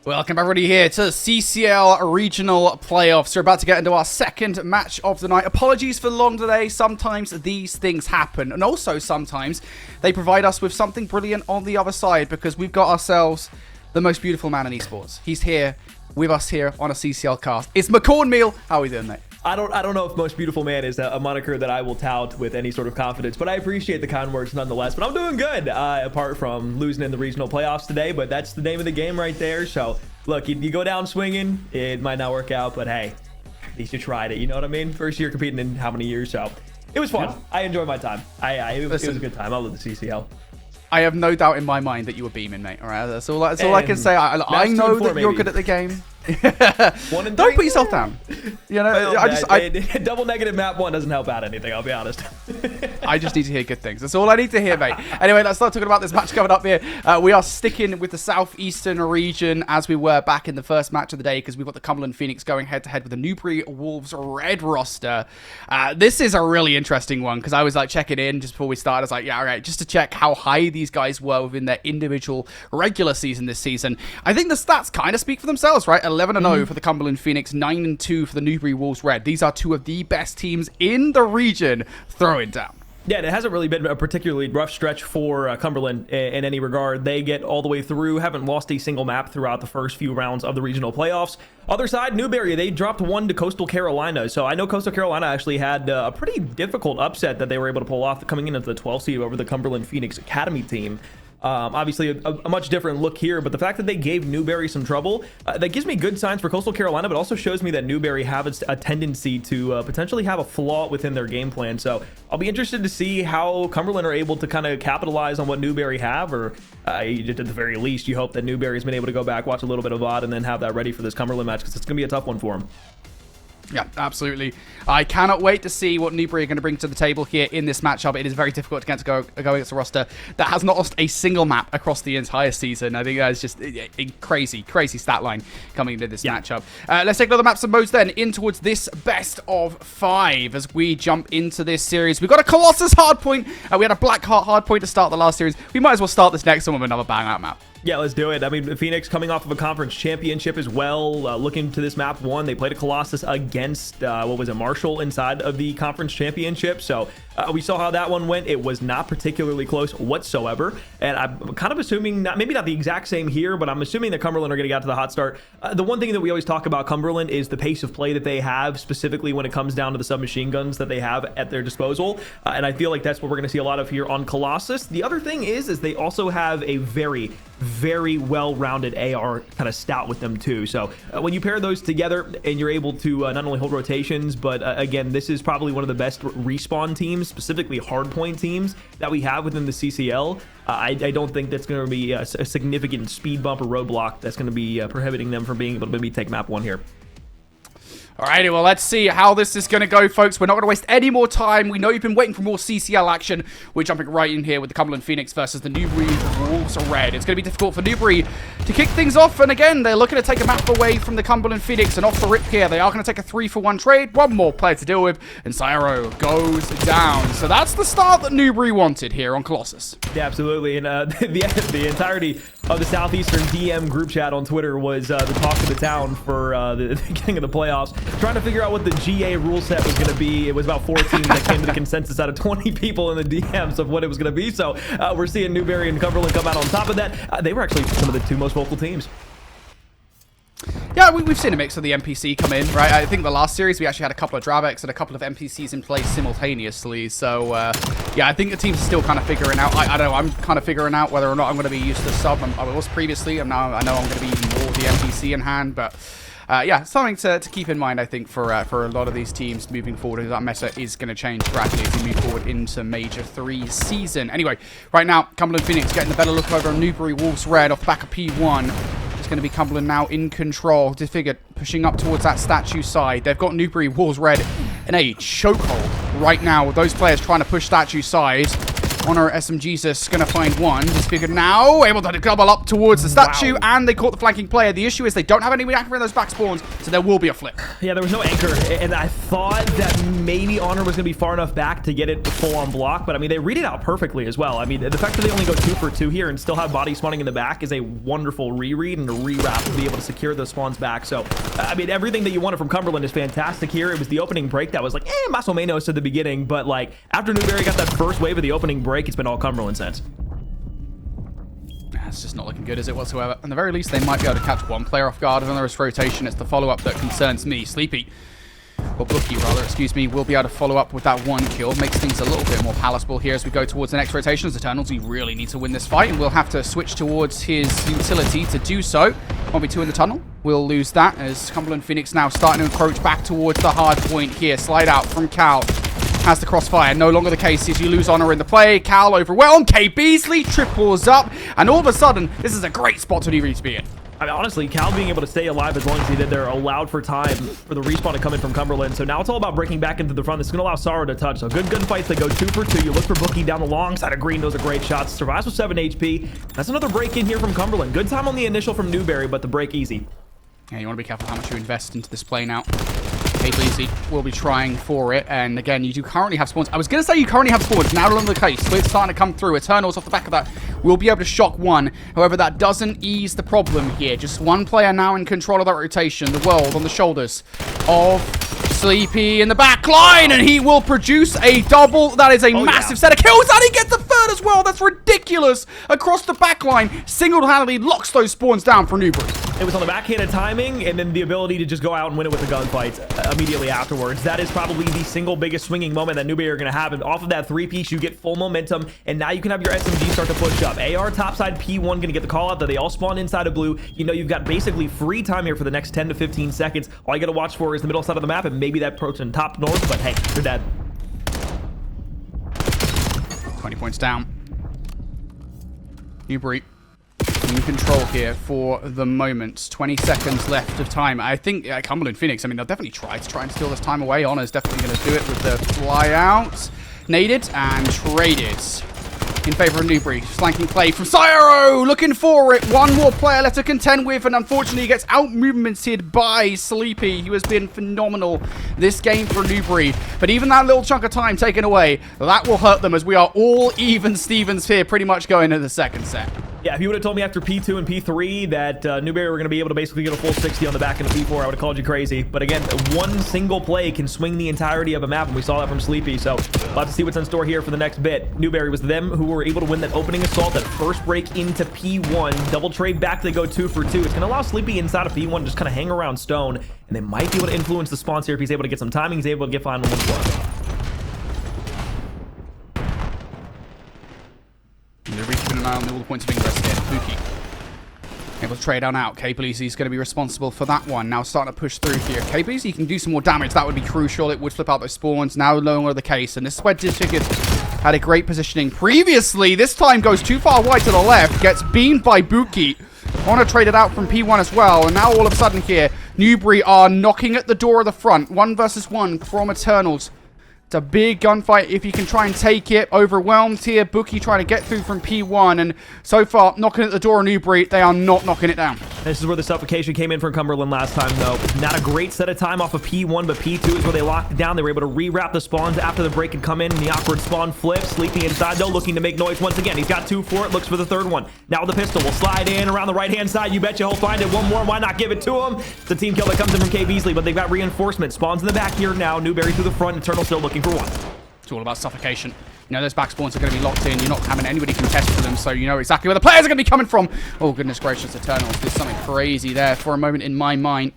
Welcome everybody here to CCL Regional Playoffs. We're about to get into our second match of the night. Apologies for the long delay. Sometimes these things happen. And also sometimes they provide us with something brilliant on the other side because we've got ourselves the most beautiful man in esports. He's here with us here on a CCL cast. It's McCornmeal. How are we doing, mate? I don't know if most beautiful man is a moniker that I will tout with any sort of confidence, but I appreciate the kind words nonetheless. But I'm doing good, apart from losing in the regional playoffs today, but that's the name of the game right there. So look, you go down swinging, it might not work out, but hey, at least you tried it. You know what I mean? First year competing in how many years? So it was fun. Yeah. I enjoyed my time. It was a good time. I love the CCL. I have no doubt in my mind that you were beaming, mate. All right, that's all I can say. I know that you're good at the game. Don't put yourself down. You know, well, double negative map 1 doesn't help out anything. I'll be honest. I just need to hear good things. That's all I need to hear, mate. Anyway, let's start talking about this match coming up here. We are sticking with the southeastern region as we were back in the first match of the day because we've got the Cumberland Phoenix going head-to-head with the Newberry Wolves red roster. This is a really interesting one because I was like checking in just before we started. I was like, yeah, all right, just to check how high these guys were within their individual regular season this season. I think the stats kind of speak for themselves, right? 11-0 for the Cumberland Phoenix, 9-2 for the Newberry Wolves red. These are two of the best teams in the region throwing down. Yeah, it hasn't really been a particularly rough stretch for Cumberland in any regard. They get all the way through, haven't lost a single map throughout the first few rounds of the regional playoffs. Other side, Newberry, they dropped 1 to Coastal Carolina. So I know Coastal Carolina actually had a pretty difficult upset that they were able to pull off coming in as the 12th seed over the Cumberland Phoenix Academy team. Obviously a much different look here, but the fact that they gave Newberry some trouble, that gives me good signs for Coastal Carolina, but also shows me that Newberry have a tendency to potentially have a flaw within their game plan. So I'll be interested to see how Cumberland are able to kind of capitalize on what Newberry have, or at the very least, you hope that Newberry's been able to go back, watch a little bit of VOD, and then have that ready for this Cumberland match, because it's going to be a tough one for them. Yeah, absolutely. I cannot wait to see what Newberry are going to bring to the table here in this matchup. It is very difficult to go against a roster that has not lost a single map across the entire season. I think that's just a crazy stat line coming into this matchup. Let's take another maps and modes then in towards this best of 5 as we jump into this series. We've got a Colossus hardpoint. We had a Blackheart hardpoint to start the last series. We might as well start this next one with another bang out map. Yeah, let's do it. I mean, Phoenix coming off of a conference championship as well. Looking to this map 1, they played a Colossus against, Marshall inside of the conference championship. So we saw how that one went. It was not particularly close whatsoever. And I'm kind of assuming, maybe not the exact same here, but I'm assuming that Cumberland are going to get to the hot start. The one thing that we always talk about Cumberland is the pace of play that they have, specifically when it comes down to the submachine guns that they have at their disposal. And I feel like that's what we're going to see a lot of here on Colossus. The other thing is they also have a very well-rounded AR kind of stout with them too. So when you pair those together and you're able to not only hold rotations, but again, this is probably one of the best respawn teams, specifically hardpoint teams that we have within the CCL. I don't think that's going to be a significant speed bump or roadblock that's going to be prohibiting them from being able to maybe take map 1 here. Alrighty, well, let's see how this is going to go, folks. We're not going to waste any more time. We know you've been waiting for more CCL action. We're jumping right in here with the Cumberland Phoenix versus the Newberry Wolves red. It's going to be difficult for Newberry to kick things off. And again, they're looking to take a map away from the Cumberland Phoenix. And off the rip here, they are going to take a 3-for-1 trade. One more player to deal with. And Cyro goes down. So that's the start that Newberry wanted here on Colossus. Yeah, absolutely. And the entirety of the Southeastern DM group chat on Twitter was the talk of the town for the beginning of the playoffs. Trying to figure out what the GA rule set was going to be. It was about 4 teams that came to the consensus out of 20 people in the DMs of what it was going to be. So we're seeing Newberry and Cumberland come out on top of that. They were actually some of the 2 most vocal teams. Yeah, we've seen a mix of the NPC come in, right? I think the last series we actually had a couple of Drabex and a couple of NPCs in place simultaneously. So, yeah, I think the teams are still kind of figuring out. I don't know, I'm kind of figuring out whether or not I'm going to be used to sub. I was previously. I know I'm going to be even more the NPC in hand, but... yeah, something to keep in mind, I think, for a lot of these teams moving forward. That meta is going to change gradually as we move forward into Major 3 season. Anyway, right now, Cumberland Phoenix getting the better look over on Newberry Wolves red off the back of P1. It's going to be Cumberland now in control. Disfigured pushing up towards that statue side. They've got Newberry Wolves red in a chokehold right now with those players trying to push statue side. Honor SMGesus gonna find one. Disfigured now, able to double up towards the statue, and they caught the flanking player. The issue is they don't have any anchor in those back spawns, so there will be a flip. Yeah, there was no anchor, and I thought that maybe Honor was gonna be far enough back to get it full on block, but I mean, they read it out perfectly as well. I mean, the fact that they only go 2 for 2 here and still have bodies spawning in the back is a wonderful reread and a rewrap to be able to secure those spawns back. So, I mean, everything that you wanted from Cumberland is fantastic here. It was the opening break that was like, más o menos at the beginning, but like, after Newberry got that first wave of the opening break, it's been all Cumberland since. It's just not looking good, is it, whatsoever? At the very least, they might be able to catch one player off guard, and then there's rotation. It's the follow-up that concerns me. Sleepy, or Bookie, rather, excuse me, will be able to follow up with that one kill. Makes things a little bit more palatable here as we go towards the next rotation. As Eternals, we really need to win this fight, and we'll have to switch towards his utility to do so. 1v2 in the tunnel. We'll lose that as Cumberland Phoenix now starting to encroach back towards the hard point here. Slide out from Cal. Has the crossfire. No longer the case as you lose Honor in the play. Cal overwhelmed. K. Beasley triples up. And all of a sudden, this is a great spot to Newberry to be in. I mean, honestly, Cal being able to stay alive as long as he did there allowed for time for the respawn to come in from Cumberland. So now it's all about breaking back into the front. This is going to allow Sorrow to touch. So good gunfights. They go 2 for 2. You look for Bookie down the long side of green. Those are great shots. Survives with 7 HP. That's another break in here from Cumberland. Good time on the initial from Newberry, but the break easy. Yeah, you want to be careful how much you invest into this play now. K. Beasley will be trying for it. And again, you do currently have spawns. I was going to say you currently have spawns. Now no longer the case. It's starting to come through. Eternals off the back of that will be able to shock one. However, that doesn't ease the problem here. Just one player now in control of that rotation. The world on the shoulders of Sleepy in the back line. And he will produce a double. That is a massive set of kills. And he gets the third as well. That's ridiculous. Across the back line. Single-handedly locks those spawns down for Newberry. It was on the backhanded timing, and then the ability to just go out and win it with the gunfights immediately afterwards. That is probably the single biggest swinging moment that Newberry are going to have. And off of that 3-piece, you get full momentum, and now you can have your SMG start to push up. AR topside, P1 going to get the call out that they all spawn inside of blue. You know, you've got basically free time here for the next 10 to 15 seconds. All you got to watch for is the middle side of the map, and maybe that approach in top north, but hey, they're dead. 20 points down. Newberry in control here for the moment. 20 seconds left of time. I think Cumberland Phoenix, I mean, they'll definitely try and steal this time away. Honor's definitely going to do it with the fly out. Naded and traded in favor of Newberry. Flanking play from Syro, looking for it. One more player left to contend with, and unfortunately he gets out-movemented by Sleepy, who has been phenomenal this game for Newberry. But even that little chunk of time taken away, that will hurt them as we are all even Stevens here pretty much going into the second set. Yeah, if you would have told me after P2 and P3 that Newberry were going to be able to basically get a full 60 on the back end of P4, I would have called you crazy. But again, one single play can swing the entirety of a map, and we saw that from Sleepy. So we'll have to see what's in store here for the next bit. Newberry was them who were able to win that opening assault, that first break into P1. Double trade back, they go 2 for 2. It's going to allow Sleepy inside of P1 to just kind of hang around Stone, and they might be able to influence the spawns here if he's able to get some timing. He's able to get final one plus. Newberry keeping an eye on all the points of ingress here. Buki able to trade on out. K. Beasley's going to be responsible for that one. Now starting to push through here. K. Beasley can do some more damage. That would be crucial. It would flip out those spawns. Now no longer the case. And this is where Disfigured had a great positioning previously. This time goes too far wide to the left. Gets beamed by Buki. Honor traded out from P1 as well. And now all of a sudden here, Newberry are knocking at the door of the front. 1 versus 1 from Eternals. It's a big gunfight if you can try and take it. Overwhelmed here. Bookie trying to get through from P1. And so far, knocking at the door of Newberry, they are not knocking it down. This is where the suffocation came in from Cumberland last time, though. Not a great set of time off of P1, but P2 is where they locked it down. They were able to rewrap the spawns after the break had come in. And the awkward spawn flip. Sleeping inside, though, looking to make noise once again. He's got 2 for it. Looks for the third one. Now the pistol will slide in around the right-hand side. You betcha he'll find it. One more. Why not give it to him? It's a team kill that comes in from K. Beasley, but they've got reinforcement. Spawns in the back here now. Newberry through the front. Eternal still looking for one. It's all about suffocation. You know those back spawns are going to be locked in. You're not having anybody contest for them, so you know exactly where the players are going to be coming from. Oh, goodness gracious, Eternals did something crazy there for a moment in my mind.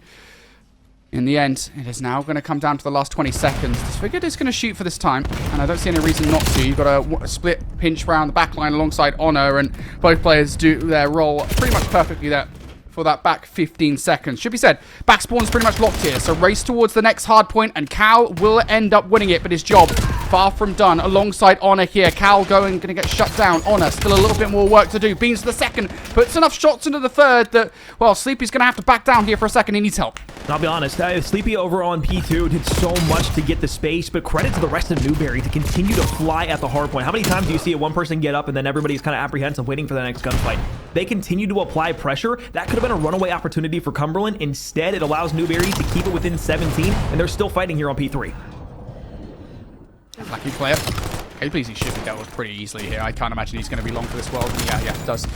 In the end, it is now going to come down to the last 20 seconds. Disfigured is going to shoot for this time, and I don't see any reason not to. You've got a split pinch around the back line alongside Honor, and both players do their role pretty much perfectly there for that back 15 seconds. Should be said, back spawn's pretty much locked here, so race towards the next hard point, and Cal will end up winning it, but his job far from done alongside Honor here. Cal going to get shut down. Honor still a little bit more work to do. Beans to the second, puts enough shots into the third that, well, Sleepy's going to have to back down here for a second. He needs help. I'll be honest, Sleepy over on P2 did so much to get the space, but credit to the rest of Newberry to continue to fly at the hard point. How many times do you see one person get up and then everybody's kind of apprehensive waiting for the next gunfight? They continue to apply pressure. That could have been a runaway opportunity for Cumberland. Instead, it allows Newberry to keep it within 17, and they're still fighting here on P3. Lucky player. Okay, please, he should be dealt with pretty easily here. I can't imagine he's going to be long for this world. Yeah, it does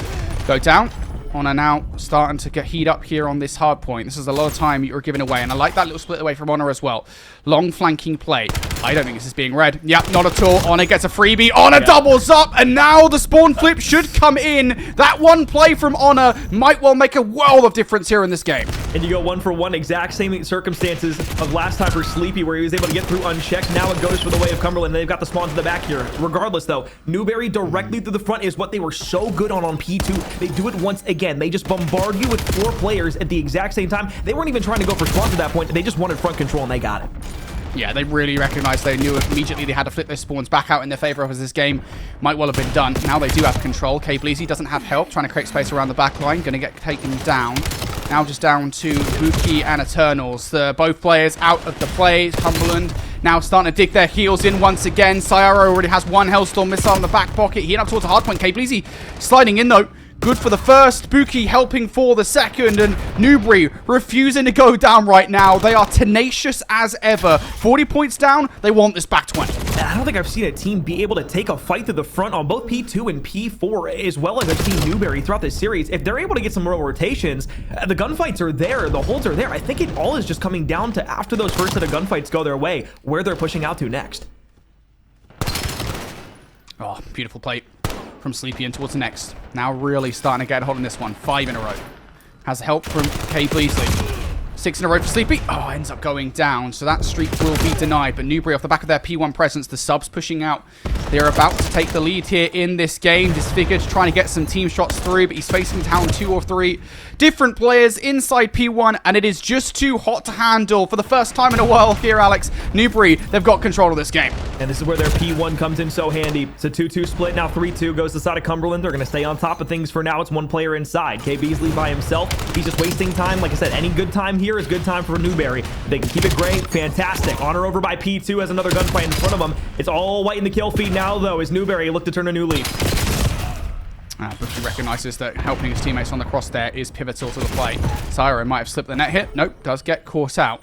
go down. Honor now starting to get heat up here on this hard point. This is a lot of time you're giving away, and I like that little split away from Honor as well. Long flanking play. I don't think this is being read. Yep, not at all. Honor gets a freebie. Honor doubles up, and now the spawn flip should come in. That one play from Honor might well make a world of difference here in this game. And you go 1-for-1, exact same circumstances of last time for Sleepy, where he was able to get through unchecked. Now it goes for the way of Cumberland. They've got the spawns in the back here. Regardless, though, Newberry directly through the front is what they were so good on P2. They do it once again. They just bombard you with 4 players at the exact same time. They weren't even trying to go for spawns at that point. They just wanted front control, and they got it. Yeah, they really recognized, they knew immediately they had to flip their spawns back out in their favor as this game might well have been done. Now they do have control. K-Bleezy doesn't have help, trying to create space around the back line. Going to get taken down. Now just down to Buki and Eternals. Both players out of the play. Cumberland now starting to dig their heels in once again. Sayaro already has one Hellstorm missile in the back pocket. Heating up towards the hardpoint. K-Bleezy sliding in though. Good for the first. Buki helping for the second. And Newberry refusing to go down right now. They are tenacious as ever. 40 points down. They want this back 20. I don't think I've seen a team be able to take a fight to the front on both P2 and P4, as well as I've seen Newberry throughout this series. If they're able to get some real rotations, the gunfights are there. The holds are there. I think it all is just coming down to, after those first set of gunfights go their way, where they're pushing out to next. Oh, beautiful plate from Sleepy in towards the next. Now really starting to get a hold on this one. 5 in a row. Has help from K-Bleezy. 6 in a row for Sleepy. Oh, ends up going down. So that streak will be denied. But Newberry off the back of their P1 presence. The subs pushing out. They're about to take the lead here in this game. Disfigured trying to get some team shots through. But he's facing down 2 or 3 different players inside P1. And it is just too hot to handle for the first time in a while here, Alex. Newberry, they've got control of this game. And this is where their P1 comes in so handy. It's a 2-2 split. Now 3-2 goes to the side of Cumberland. They're going to stay on top of things for now. It's one player inside. K. Beasley by himself. He's just wasting time. Like I said, any good time here is good time for Newberry. They can keep it great. Fantastic. Honor over by P2 has another gunfight in front of him. It's all white in the kill feed now, though, as Newberry look to turn a new leaf. But he recognizes that helping his teammates on the cross there is pivotal to the play. Syro might have slipped the net hit. Nope, does get caught out.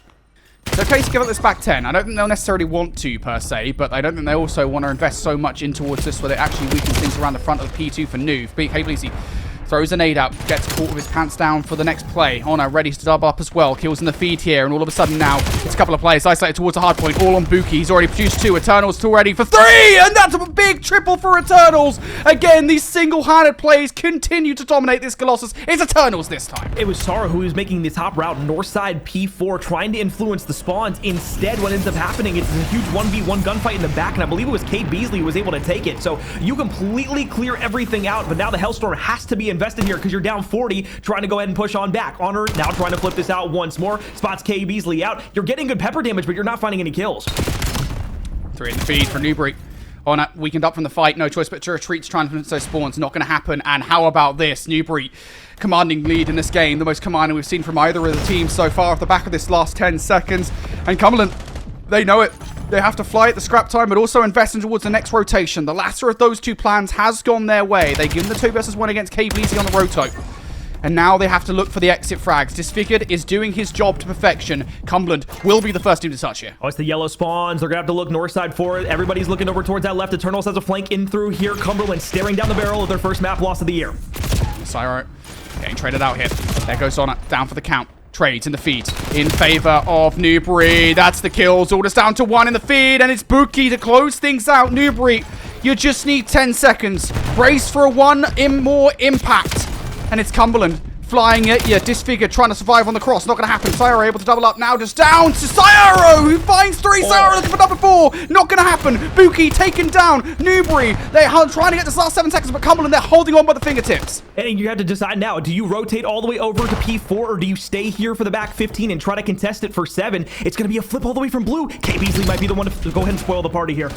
It's okay to give up this back 10. I don't think they'll necessarily want to, per se, but I don't think they also want to invest so much in towards this where they actually weaken things around the front of the P2 for Nuve. Hey, Bleezy throws a nade out, gets caught with his pants down for the next play. Honor ready to double up as well. Kills in the feed here, and all of a sudden now, it's a couple of players isolated towards the hard point, all on Buki. He's already produced 2. Eternals still ready for 3, and that's a big triple for Eternals. Again, these single-handed plays continue to dominate this Colossus. It's Eternals this time. It was Sara who was making the top route, north side P4, trying to influence the spawns. Instead, what ends up happening is a huge 1v1 gunfight in the back, and I believe it was K. Beasley who was able to take it. So you completely clear everything out, but now the Hellstorm has to be invested here because you're down 40, trying to go ahead and push on back. Honor now trying to flip this out once more. Spots K. Beasley out. You're getting good pepper damage, but you're not finding any kills. 3 in the feed for Newberry. Honor weakened up from the fight. No choice but to retreat, trying to finish those spawns. Not going to happen. And how about this? Newberry commanding lead in this game. The most commanding we've seen from either of the teams so far off the back of this last 10 seconds. And Cumberland, they know it. They have to fly at the scrap time, but also invest in towards the next rotation. The latter of those two plans has gone their way. They give them the 2 versus 1 against K. Bleezy on the roto. And now they have to look for the exit frags. Disfigured is doing his job to perfection. Cumberland will be the first team to touch here. Oh, it's the yellow spawns. They're going to have to look north side for it. Everybody's looking over towards that left. Eternals has a flank in through here. Cumberland staring down the barrel of their first map loss of the year. Syro getting traded out here. There goes Honor. Down for the count. Trades in the feed in favor of Newberry. That's the kills. All just down to 1 in the feed, and it's Buki to close things out. Newberry, you just need 10 seconds. Brace for a 1 more impact. And it's Cumberland flying at you. Disfigured trying to survive on the cross. Not going to happen. Syro able to double up now. Just down to Syro, who finds 3. Syro looking for number 4. Not going to happen. Buki taken down. Newberry, they're trying to get this last 7 seconds, but Cumberland, they're holding on by the fingertips. And you have to decide now. Do you rotate all the way over to P4, or do you stay here for the back 15 and try to contest it for 7? It's going to be a flip all the way from blue. K. Beasley might be the one to go ahead and spoil the party here.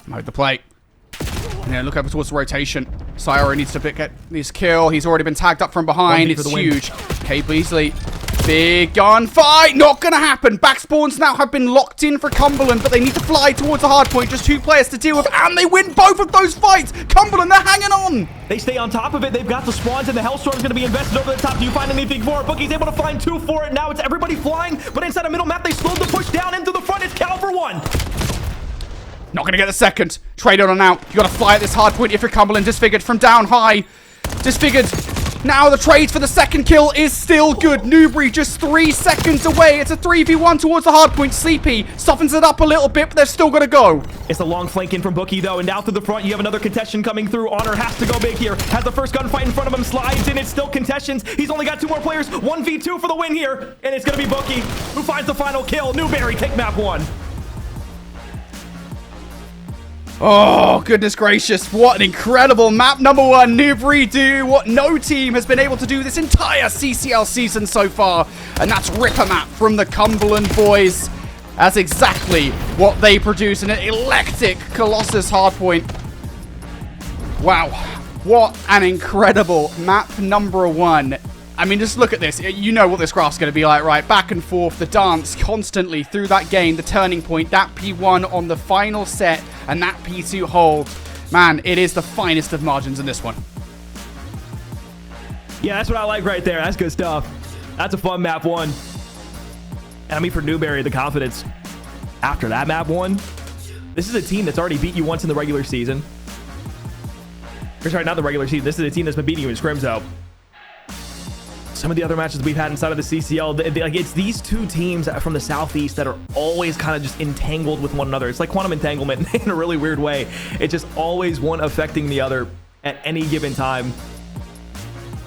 Mode the plate. And then look over towards the rotation. Sayori needs to get his kill. He's already been tagged up from behind. It's huge. Okay, Beasley. Big gunfight. Not going to happen. Back spawns now have been locked in for Cumberland, but they need to fly towards the hard point. Just 2 players to deal with, and they win both of those fights. Cumberland, they're hanging on. They stay on top of it. They've got the spawns, and the Hellstorm's going to be invested over the top. Do you find anything for it? Boogie's able to find 2 for it. Now it's everybody flying, but inside a middle map, they slowed the push down into the front. It's Cal for 1. Not going to get the second. Trade on and out. You got to fly at this hard point if you're Cumberland. Disfigured from down high. Disfigured. Now the trade for the second kill is still good. Newberry just 3 seconds away. It's a 3v1 towards the hard point. Sleepy softens it up a little bit, but they're still going to go. It's a long flank in from Bookie, though, and now through the front, you have another contestation coming through. Honor has to go big here. Has the first gunfight in front of him. Slides in. It's still contestations. He's only got 2 more players. 1v2 for the win here, and it's going to be Bookie who finds the final kill. Newberry take map 1. Oh, goodness gracious. What an incredible map. Number 1, Newberry do what no team has been able to do this entire CCL season so far. And that's rip a map from the Cumberland boys. That's exactly what they produce. An electric Colossus hardpoint. Wow. What an incredible map number 1. I mean, just look at this. You know what this graph's going to be like, right? Back and forth, the dance constantly through that game, the turning point, that P1 on the final set, and that P2 hold. Man, it is the finest of margins in this one. Yeah, that's what I like right there. That's good stuff. That's a fun map 1. And I mean, for Newberry, the confidence after that map 1. This is a team that's already beat you once in the regular season. Or sorry, not the regular season. This is a team that's been beating you in scrims out. Some of the other matches we've had inside of the CCL, like it's these 2 teams from the Southeast that are always kind of just entangled with one another. It's like quantum entanglement in a really weird way. It's just always one affecting the other at any given time.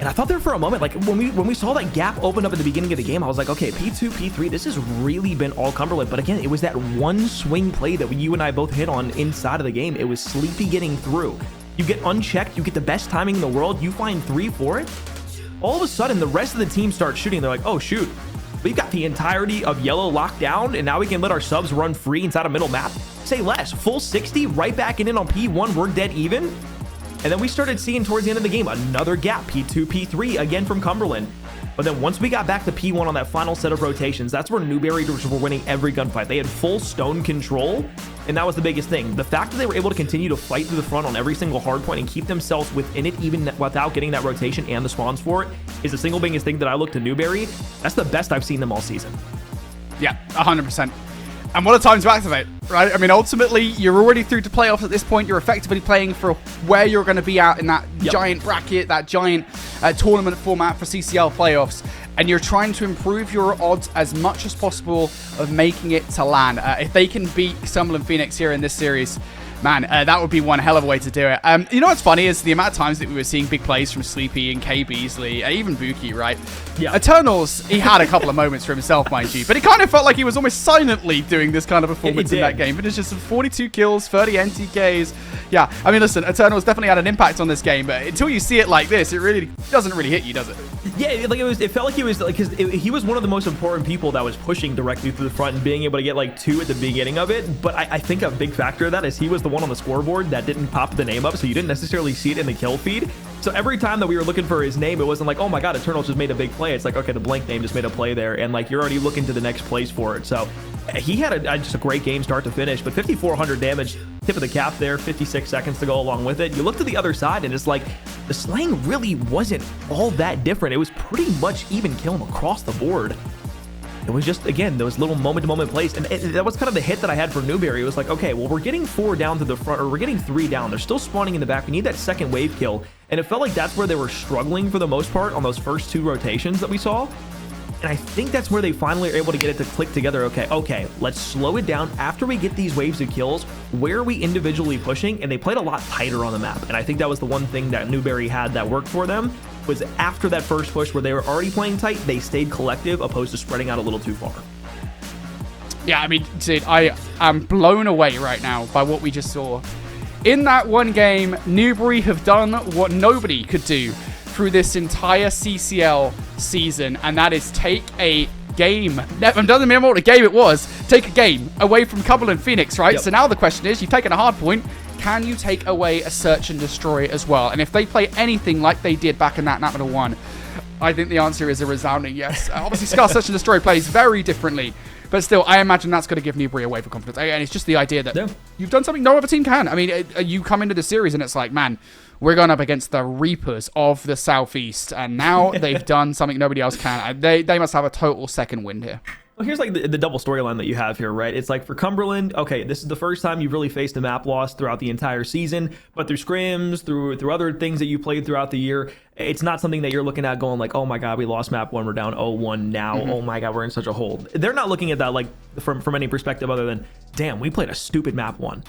And I thought there for a moment, like when we saw that gap open up at the beginning of the game, I was like, okay, P2, P3, this has really been all Cumberland. But again, it was that one swing play that you and I both hit on inside of the game. It was Sleepy getting through. You get unchecked, you get the best timing in the world, you find 3 for it. All of a sudden, the rest of the team starts shooting. They're like, oh, shoot. We've got the entirety of yellow locked down, and now we can let our subs run free inside a middle map. Say less. Full 60, right back in on P1. We're dead even. And then we started seeing towards the end of the game another gap. P2, P3, again from Cumberland. But then once we got back to P1 on that final set of rotations, that's where Newberry were winning every gunfight. They had full stone control, and that was the biggest thing. The fact that they were able to continue to fight through the front on every single hardpoint and keep themselves within it even without getting that rotation and the spawns for it is the single biggest thing that I look to Newberry. That's the best I've seen them all season. Yeah, 100%. And what a time to activate, right? I mean, ultimately, you're already through to playoffs at this point. You're effectively playing for where you're going to be at in that giant bracket, that giant tournament format for CCL playoffs. And you're trying to improve your odds as much as possible of making it to LAN. If they can beat Cumberland Phoenix here in this series, man, that would be one hell of a way to do it. You know what's funny is the amount of times that we were seeing big plays from Sleepy and K. Beasley, even Buki, right? Yeah. Eternals, he had a couple of moments for himself, mind you, but it kind of felt like he was almost silently doing this kind of performance in that game. But it's just 42 kills, 30 NTKs. Yeah, I mean, listen, Eternals definitely had an impact on this game, but until you see it like this, it really doesn't really hit you, does it? Yeah, like it felt like he was like, because he was one of the most important people that was pushing directly through the front and being able to get like 2 at the beginning of it. But I think a big factor of that is he was the one on the scoreboard that didn't pop the name up, so you didn't necessarily see it in the kill feed. So every time that we were looking for his name, it wasn't like, oh my god, Eternals just made a big play. It's like, okay, the blank name just made a play there, and like you're already looking to the next place for it. So he had just a great game start to finish, but 5,400 damage, tip of the cap there, 56 seconds to go along with it. You look to the other side, and it's like the slaying really wasn't all that different. It was pretty much even killing across the board. It was just, again, those little moment-to-moment plays. And that was kind of the hit that I had for Newberry. It was like, okay, well, we're getting 4 down to the front, or we're getting 3 down. They're still spawning in the back. We need that second wave kill. And it felt like that's where they were struggling for the most part on those first 2 rotations that we saw. And I think that's where they finally are able to get it to click together. Okay, let's slow it down. After we get these waves of kills, where are we individually pushing? And they played a lot tighter on the map. And I think that was the one thing that Newberry had that worked for them, was after that first push where they were already playing tight, they stayed collective opposed to spreading out a little too far. Yeah, I mean, dude, I am blown away right now by what we just saw. In that one game, Newberry have done what nobody could do through this entire CCL season, and that is take a game. It doesn't remember what a game it was. Take a game away from Cumberland Phoenix, right? Yep. So now the question is, you've taken a hard point. Can you take away a search and destroy as well? And if they play anything like they did back in that map number 1, I think the answer is a resounding yes. Obviously, Scar Search and Destroy plays very differently. But still, I imagine that's going to give Newberry a wave of confidence. And it's just the idea that you've done something no other team can. I mean, you come into the series and it's like, man, we're going up against the Reapers of the Southeast. And now they've done something nobody else can. They must have a total second wind here. Well, here's like the double storyline that you have here, right? It's like for Cumberland, okay, this is the first time you've really faced a map loss throughout the entire season, but through scrims, through other things that you played throughout the year, it's not something that you're looking at going like, oh my God, we lost map 1, we're down 0-1 now. Oh my God, we're in such a hole. They're not looking at that like from any perspective other than, damn, we played a stupid map 1.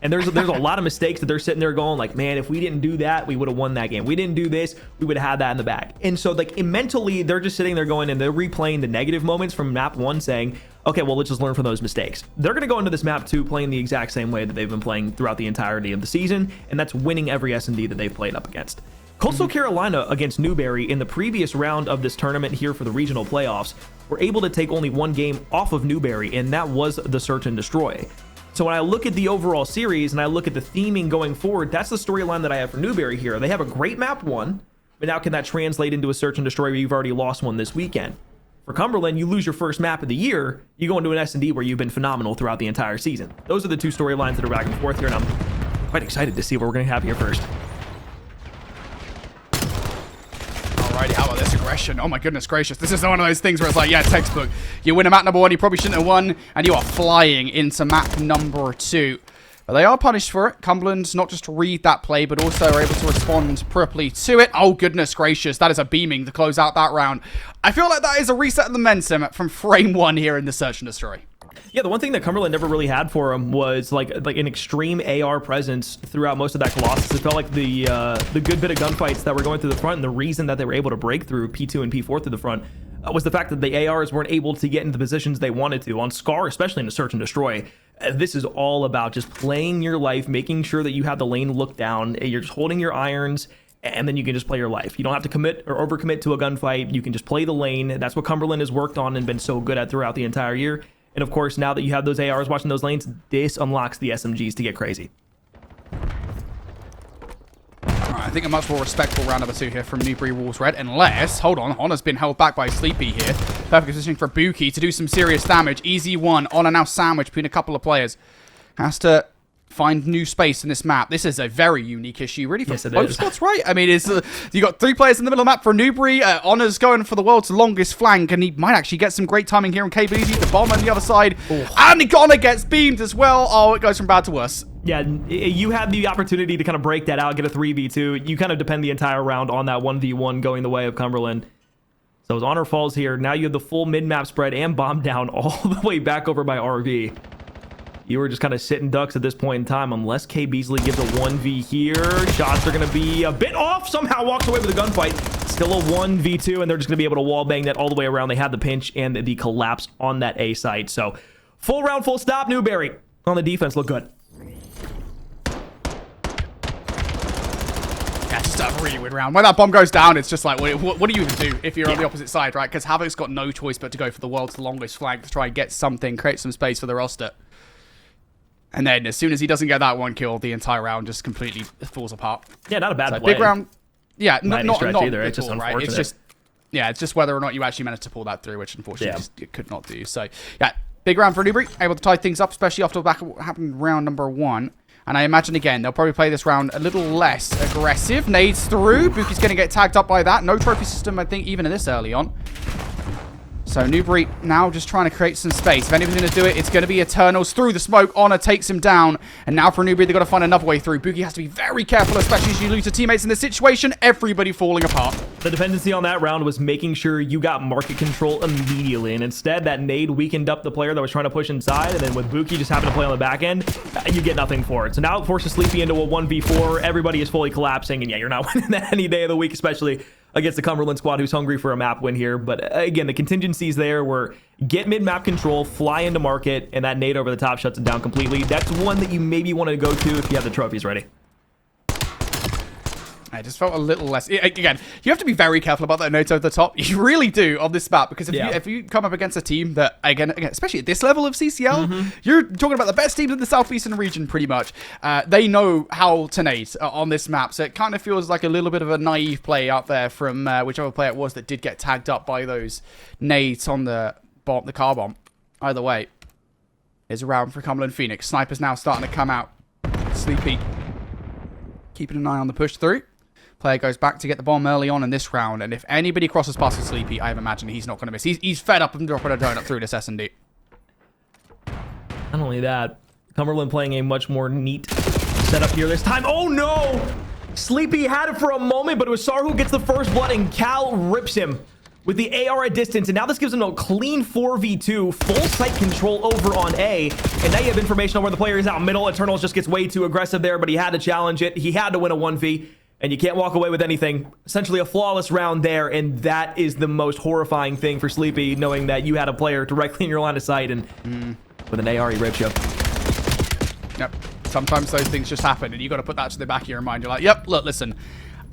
And there's a lot of mistakes that they're sitting there going like, man, if we didn't do that, we would have won that game. We didn't do this, we would have had that in the bag. And so like mentally, they're just sitting there going and they're replaying the negative moments from map 1 saying, okay, well, let's just learn from those mistakes. They're going to go into this map 2 playing the exact same way that they've been playing throughout the entirety of the season, and that's winning every S&D that they've played up against. Coastal Carolina against Newberry in the previous round of this tournament here for the regional playoffs were able to take only 1 game off of Newberry, and that was the Search and Destroy. So when I look at the overall series and I look at the theming going forward, that's the storyline that I have for Newberry here. They have a great map 1, but now can that translate into a Search and Destroy where you've already lost one this weekend? For Cumberland, you lose your first map of the year, you go into an S&D where you've been phenomenal throughout the entire season. Those are the two storylines that are back and forth here, and I'm quite excited to see what we're going to have here first. Alrighty, how about this aggression? Oh my goodness gracious. This is one of those things where it's like, yeah, textbook. You win a map number 1, you probably shouldn't have won, and you are flying into map number 2. But they are punished for it. Cumberland not just read that play, but also are able to respond properly to it. Oh, goodness gracious. That is a beaming to close out that round. I feel like that is a reset of the momentum from frame 1 here in the Search and Destroy. Yeah, the one thing that Cumberland never really had for him was like an extreme AR presence throughout most of that Colossus. It felt like the good bit of gunfights that were going through the front, and the reason that they were able to break through P2 and P4 through the front was the fact that the ARs weren't able to get into the positions they wanted to. On Scar, especially in the Search and Destroy, this is all about just playing your life, making sure that you have the lane looked down, you're just holding your irons, and then you can just play your life. You don't have to commit or overcommit to a gunfight. You can just play the lane. That's what Cumberland has worked on and been so good at throughout the entire year. And of course, now that you have those ARs watching those lanes, this unlocks the SMGs to get crazy. I think a much more respectful round number 2 here from Newberry Wolves Red, unless, hold on, Honor's been held back by Sleepy here. Perfect positioning for Buki to do some serious damage. Easy 1, Honor now sandwiched between a couple of players. Has to find new space in this map. This is a very unique issue, really, for both spots, right? I mean, it's you got 3 players in the middle of the map for Newberry. Honor's going for the world's longest flank, and he might actually get some great timing here on KBZ. The bomb on the other side. Ooh. And Honor gets beamed as well. Oh, it goes from bad to worse. Yeah, you had the opportunity to kind of break that out, get a 3v2. You kind of depend the entire round on that 1v1 going the way of Cumberland. So as Honor falls here, now you have the full mid-map spread and bomb down all the way back over by RV. You were just kind of sitting ducks at this point in time, unless K. Beasley gives a 1v here. Shots are going to be a bit off. Somehow walks away with a gunfight. Still a 1v2, and they're just going to be able to wall bang that all the way around. They had the pinch and the collapse on that A site. So full round, full stop. Newberry on the defense look good. Yeah, just a really weird round. When that bomb goes down, it's just like, what do you even do if you're on the opposite side, right? Because Havoc's got no choice but to go for the world's longest flank to try and get something, create some space for the roster. And then as soon as he doesn't get that 1 kill, the entire round just completely falls apart. Yeah, not a bad play. Big round. Yeah, not either. It's just unfortunate. Right? It's just whether or not you actually managed to pull that through, which unfortunately you could not do. So yeah, big round for Newberry, able to tie things up, especially after the back of what happened round number 1. And I imagine, again, they'll probably play this round a little less aggressive. Nades through. Buki's going to get tagged up by that. No trophy system, I think, even in this early on. So Newberry now just trying to create some space. If anybody's going to do it, it's going to be Eternals through the smoke. Honor takes him down. And now for Newberry, they've got to find another way through. Buki has to be very careful, especially as you lose your teammates in this situation. Everybody falling apart. The dependency on that round was making sure you got market control immediately. And instead, that nade weakened up the player that was trying to push inside. And then with Buki just having to play on the back end, you get nothing for it. So now it forces Sleepy into a 1v4. Everybody is fully collapsing. And yeah, you're not winning that any day of the week, especially against the Cumberland squad who's hungry for a map win here. But again, the contingencies there were get mid-map control, fly into market, and that nade over the top shuts it down completely. That's one that you maybe want to go to if you have the trophies ready. I just felt a little less... Again, you have to be very careful about that note over the top. You really do on this map, because if you come up against a team that, again, especially at this level of CCL, you're talking about the best teams in the Southeastern region, pretty much. They know how to nade on this map, so it kind of feels like a little bit of a naive play out there from whichever player it was that did get tagged up by those nades on the car bomb. Either way, here's a round for Cumberland Phoenix. Snipers now starting to come out. Sleepy keeping an eye on the push through. Player goes back to get the bomb early on in this round, and if anybody crosses past with Sleepy, I imagine he's not going to miss. He's fed up and dropping a donut through this S&D. Not only that, Cumberland playing a much more neat setup here this time. Oh no! Sleepy had it for a moment, but it was Sar who gets the first blood, and Cal rips him with the AR at distance, and now this gives him a clean 4v2, full sight control over on A, and now you have information on where the player is out middle. Eternals just gets way too aggressive there, but he had to challenge it. He had to win a 1v, and you can't walk away with anything. Essentially a flawless round there, and that is the most horrifying thing for Sleepy, knowing that you had a player directly in your line of sight, and with an AR, he rips you. Yep. Sometimes those things just happen, and you got to put that to the back of your mind. You're like, yep, look, listen,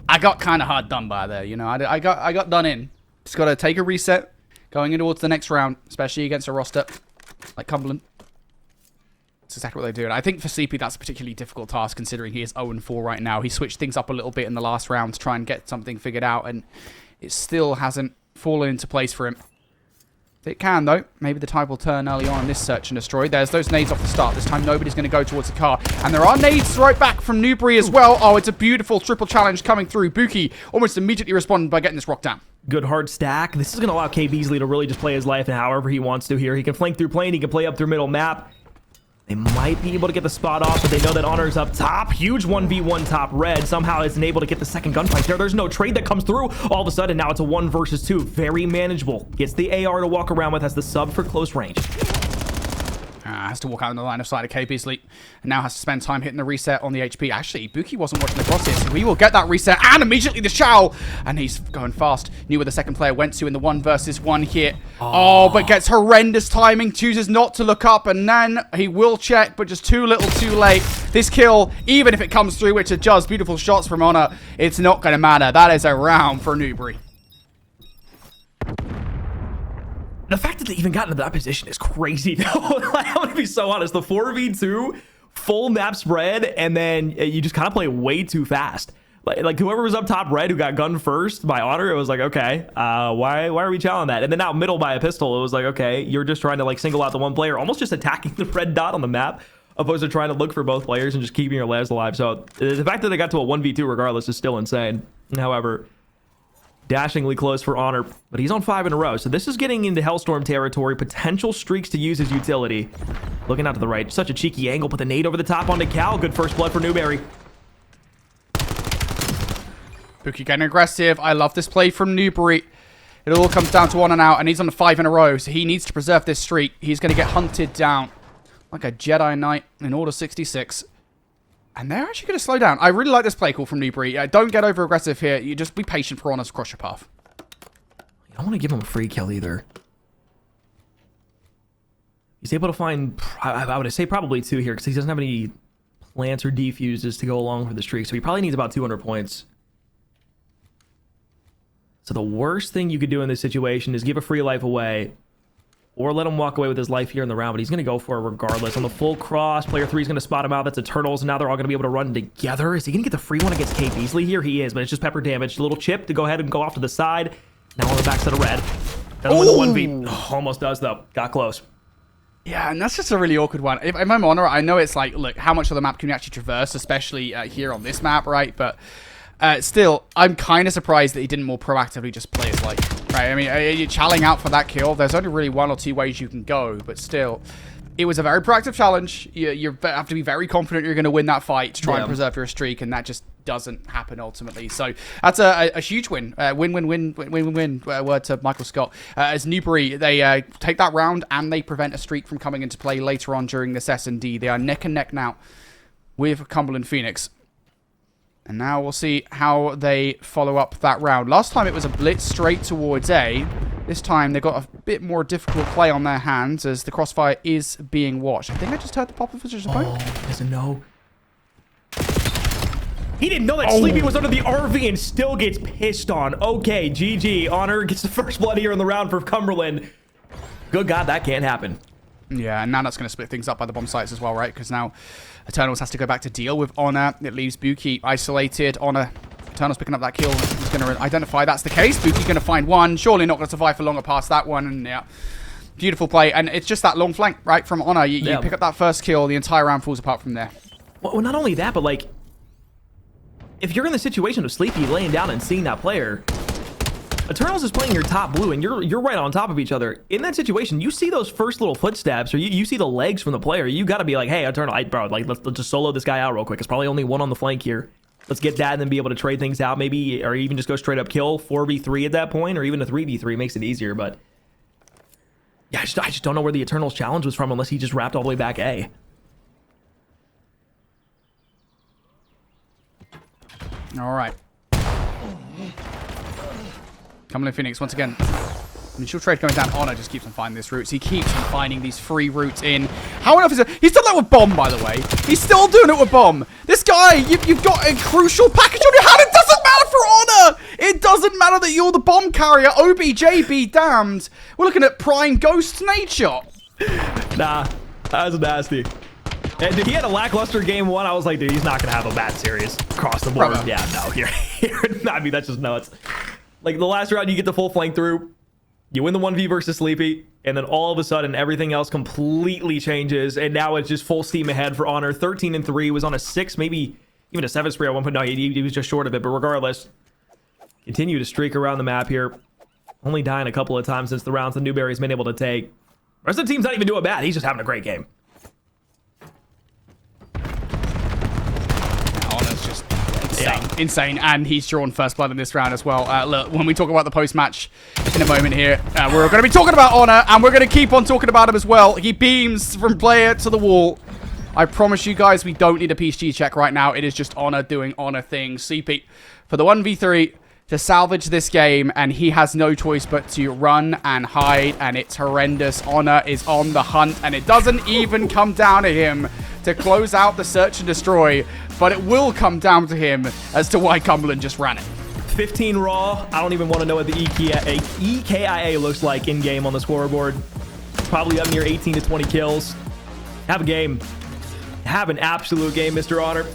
I got kind of hard done by there, you know. I got done in. Just got to take a reset going in towards the next round, especially against a roster like Cumberland. That's exactly what they do. And I think for CP, that's a particularly difficult task, considering he is 0-4 right now. He switched things up a little bit in the last round to try and get something figured out, and it still hasn't fallen into place for him. It can, though. Maybe the tide will turn early on in this search and destroy. There's those nades off the start. This time, nobody's going to go towards the car. And there are nades right back from Newberry as well. Oh, it's a beautiful triple challenge coming through. Buki almost immediately responded by getting this rock down. Good hard stack. This is going to allow K. Beasley to really just play his life and however he wants to here. He can flank through plane. He can play up through middle map. They might be able to get the spot off, but they know that Honor's up top. Huge 1v1 top red. Somehow isn't able to get the second gunfight there. There's no trade that comes through. All of a sudden, now it's a 1 versus 2. Very manageable. Gets the AR to walk around with, has the sub for close range. Has to walk out on the line of sight of K. Beasley. And now has to spend time hitting the reset on the HP. Actually, Buki wasn't watching the crosses, so we will get that reset. And immediately the Shao. And he's going fast. Knew where the second player went to in the 1 versus 1 hit. Oh, but gets horrendous timing. Chooses not to look up. And then he will check, but just too little too late. This kill, even if it comes through, which it does, beautiful shots from Honor, it's not going to matter. That is a round for Newberry. The fact that they even got into that position is crazy, though. I'm going to be so honest. The 4v2, full map spread, and then you just kind of play way too fast. Like whoever was up top red who got gunned first by Honor, it was like, okay, why are we challenging that? And then out middle by a pistol, it was like, okay, you're just trying to like single out the one player, almost just attacking the red dot on the map, opposed to trying to look for both players and just keeping your lives alive. So the fact that they got to a 1v2 regardless is still insane. However, dashingly close for Honor, but he's on 5 in a row. So this is getting into Hellstorm territory. Potential streaks to use his utility. Looking out to the right. Such a cheeky angle. Put the nade over the top onto Cal. Good first blood for Newberry. Buki getting aggressive. I love this play from Newberry. It all comes down to 1 and out, and he's on 5 in a row, so he needs to preserve this streak. He's going to get hunted down like a Jedi Knight in Order 66. And they're actually going to slow down. I really like this play call from Newberry. Don't get over aggressive here. You just be patient for Honors across your path. I don't want to give him a free kill either. He's able to find, I would say probably 2 here, because he doesn't have any plants or defuses to go along with the streak. So he probably needs about 200 points. So the worst thing you could do in this situation is give a free life away, or let him walk away with his life here in the round, but he's going to go for it regardless. On the full cross, player 3 is going to spot him out. That's Eternals, and now they're all going to be able to run together. Is he going to get the free one against K. Beasley here? He is, but it's just pepper damage. A little chip to go ahead and go off to the side. Now on the backside of red. Doesn't win the 1v. Oh, almost does, though. Got close. Yeah, and that's just a really awkward one. If I'm Honor, I know it's like, look, how much of the map can you actually traverse, especially here on this map, right? But still, I'm kind of surprised that he didn't more proactively just play his life. Right, I mean, you're challing out for that kill. There's only really 1 or 2 ways you can go, but still, it was a very proactive challenge. You have to be very confident you're going to win that fight to try and preserve your streak, and that just doesn't happen ultimately. So that's a huge win. Win-win-win. Word to Michael Scott. As Newberry, they take that round, and they prevent a streak from coming into play later on during this S&D. They are neck and neck now with Cumberland Phoenix. And now we'll see how they follow up that round. Last time it was a blitz straight towards A. This time they've got a bit more difficult play on their hands as the crossfire is being watched. I think I just heard the pop of just a poke. Oh, doesn't know. He didn't know that Sleepy was under the RV and still gets pissed on. Okay, GG. Honor gets the first blood here in the round for Cumberland. Good God, that can't happen. Yeah, and now that's going to split things up by the bomb sites as well, right? Because now Eternals has to go back to deal with Honor. It leaves Buki isolated. Honor, Eternals picking up that kill. He's going to identify that's the case. Buki going to find one. Surely not going to survive for longer past that one. And yeah, beautiful play. And it's just that long flank, right, from Honor. You pick up that first kill, the entire round falls apart from there. Well, not only that, but like, if you're in the situation of Sleepy laying down and seeing that player, Eternals is playing your top blue, and you're right on top of each other. In that situation, you see those first little footsteps, or you see the legs from the player. You got to be like, hey, Eternal, bro, like let's just solo this guy out real quick. It's probably only one on the flank here. Let's get that and then be able to trade things out, maybe, or even just go straight up kill 4v3 at that point, or even a 3v3 makes it easier. But yeah, I just don't know where the Eternals challenge was from unless he just wrapped all the way back A. All right. Cumberland Phoenix once again. Initial trade going down. Honor just keeps on finding these routes. He keeps on finding these free routes in. How enough is it? He's done that with Bomb, by the way. He's still doing it with Bomb. This guy, you've got a crucial package on your hand. It doesn't matter for Honor. It doesn't matter that you're the bomb carrier. OBJ be damned. We're looking at prime ghost nature. Nah, that was nasty. And he had a lackluster game one. I was like, dude, he's not going to have a bad series across the board. Brother. Yeah, no, here, I mean, that's just nuts. Like, the last round, you get the full flank through. You win the 1v versus Sleepy. And then all of a sudden, everything else completely changes. And now it's just full steam ahead for Honor. 13-3. Was on a 6, maybe even a 7 spree at one point. No, he was just short of it. But regardless, continue to streak around the map here. Only dying a couple of times since the rounds that Newberry's been able to take. The rest of the team's not even doing bad. He's just having a great game. Insane, and he's drawn first blood in this round as well. Look, when we talk about the post-match in a moment here, we're going to be talking about Honor, and we're going to keep on talking about him as well. He beams from player to the wall. I promise you guys, we don't need a PSG check right now. It is just Honor doing Honor things. CP for the 1v3 to salvage this game, and he has no choice but to run and hide, and it's horrendous. Honor is on the hunt, and it doesn't even come down to him to close out the search and destroy, but it will come down to him as to why Cumberland just ran it. 15 raw. I don't even want to know what the EKIA looks like in-game on the scoreboard. Probably up near 18 to 20 kills. Have a game. Have an absolute game, Mr. Honor.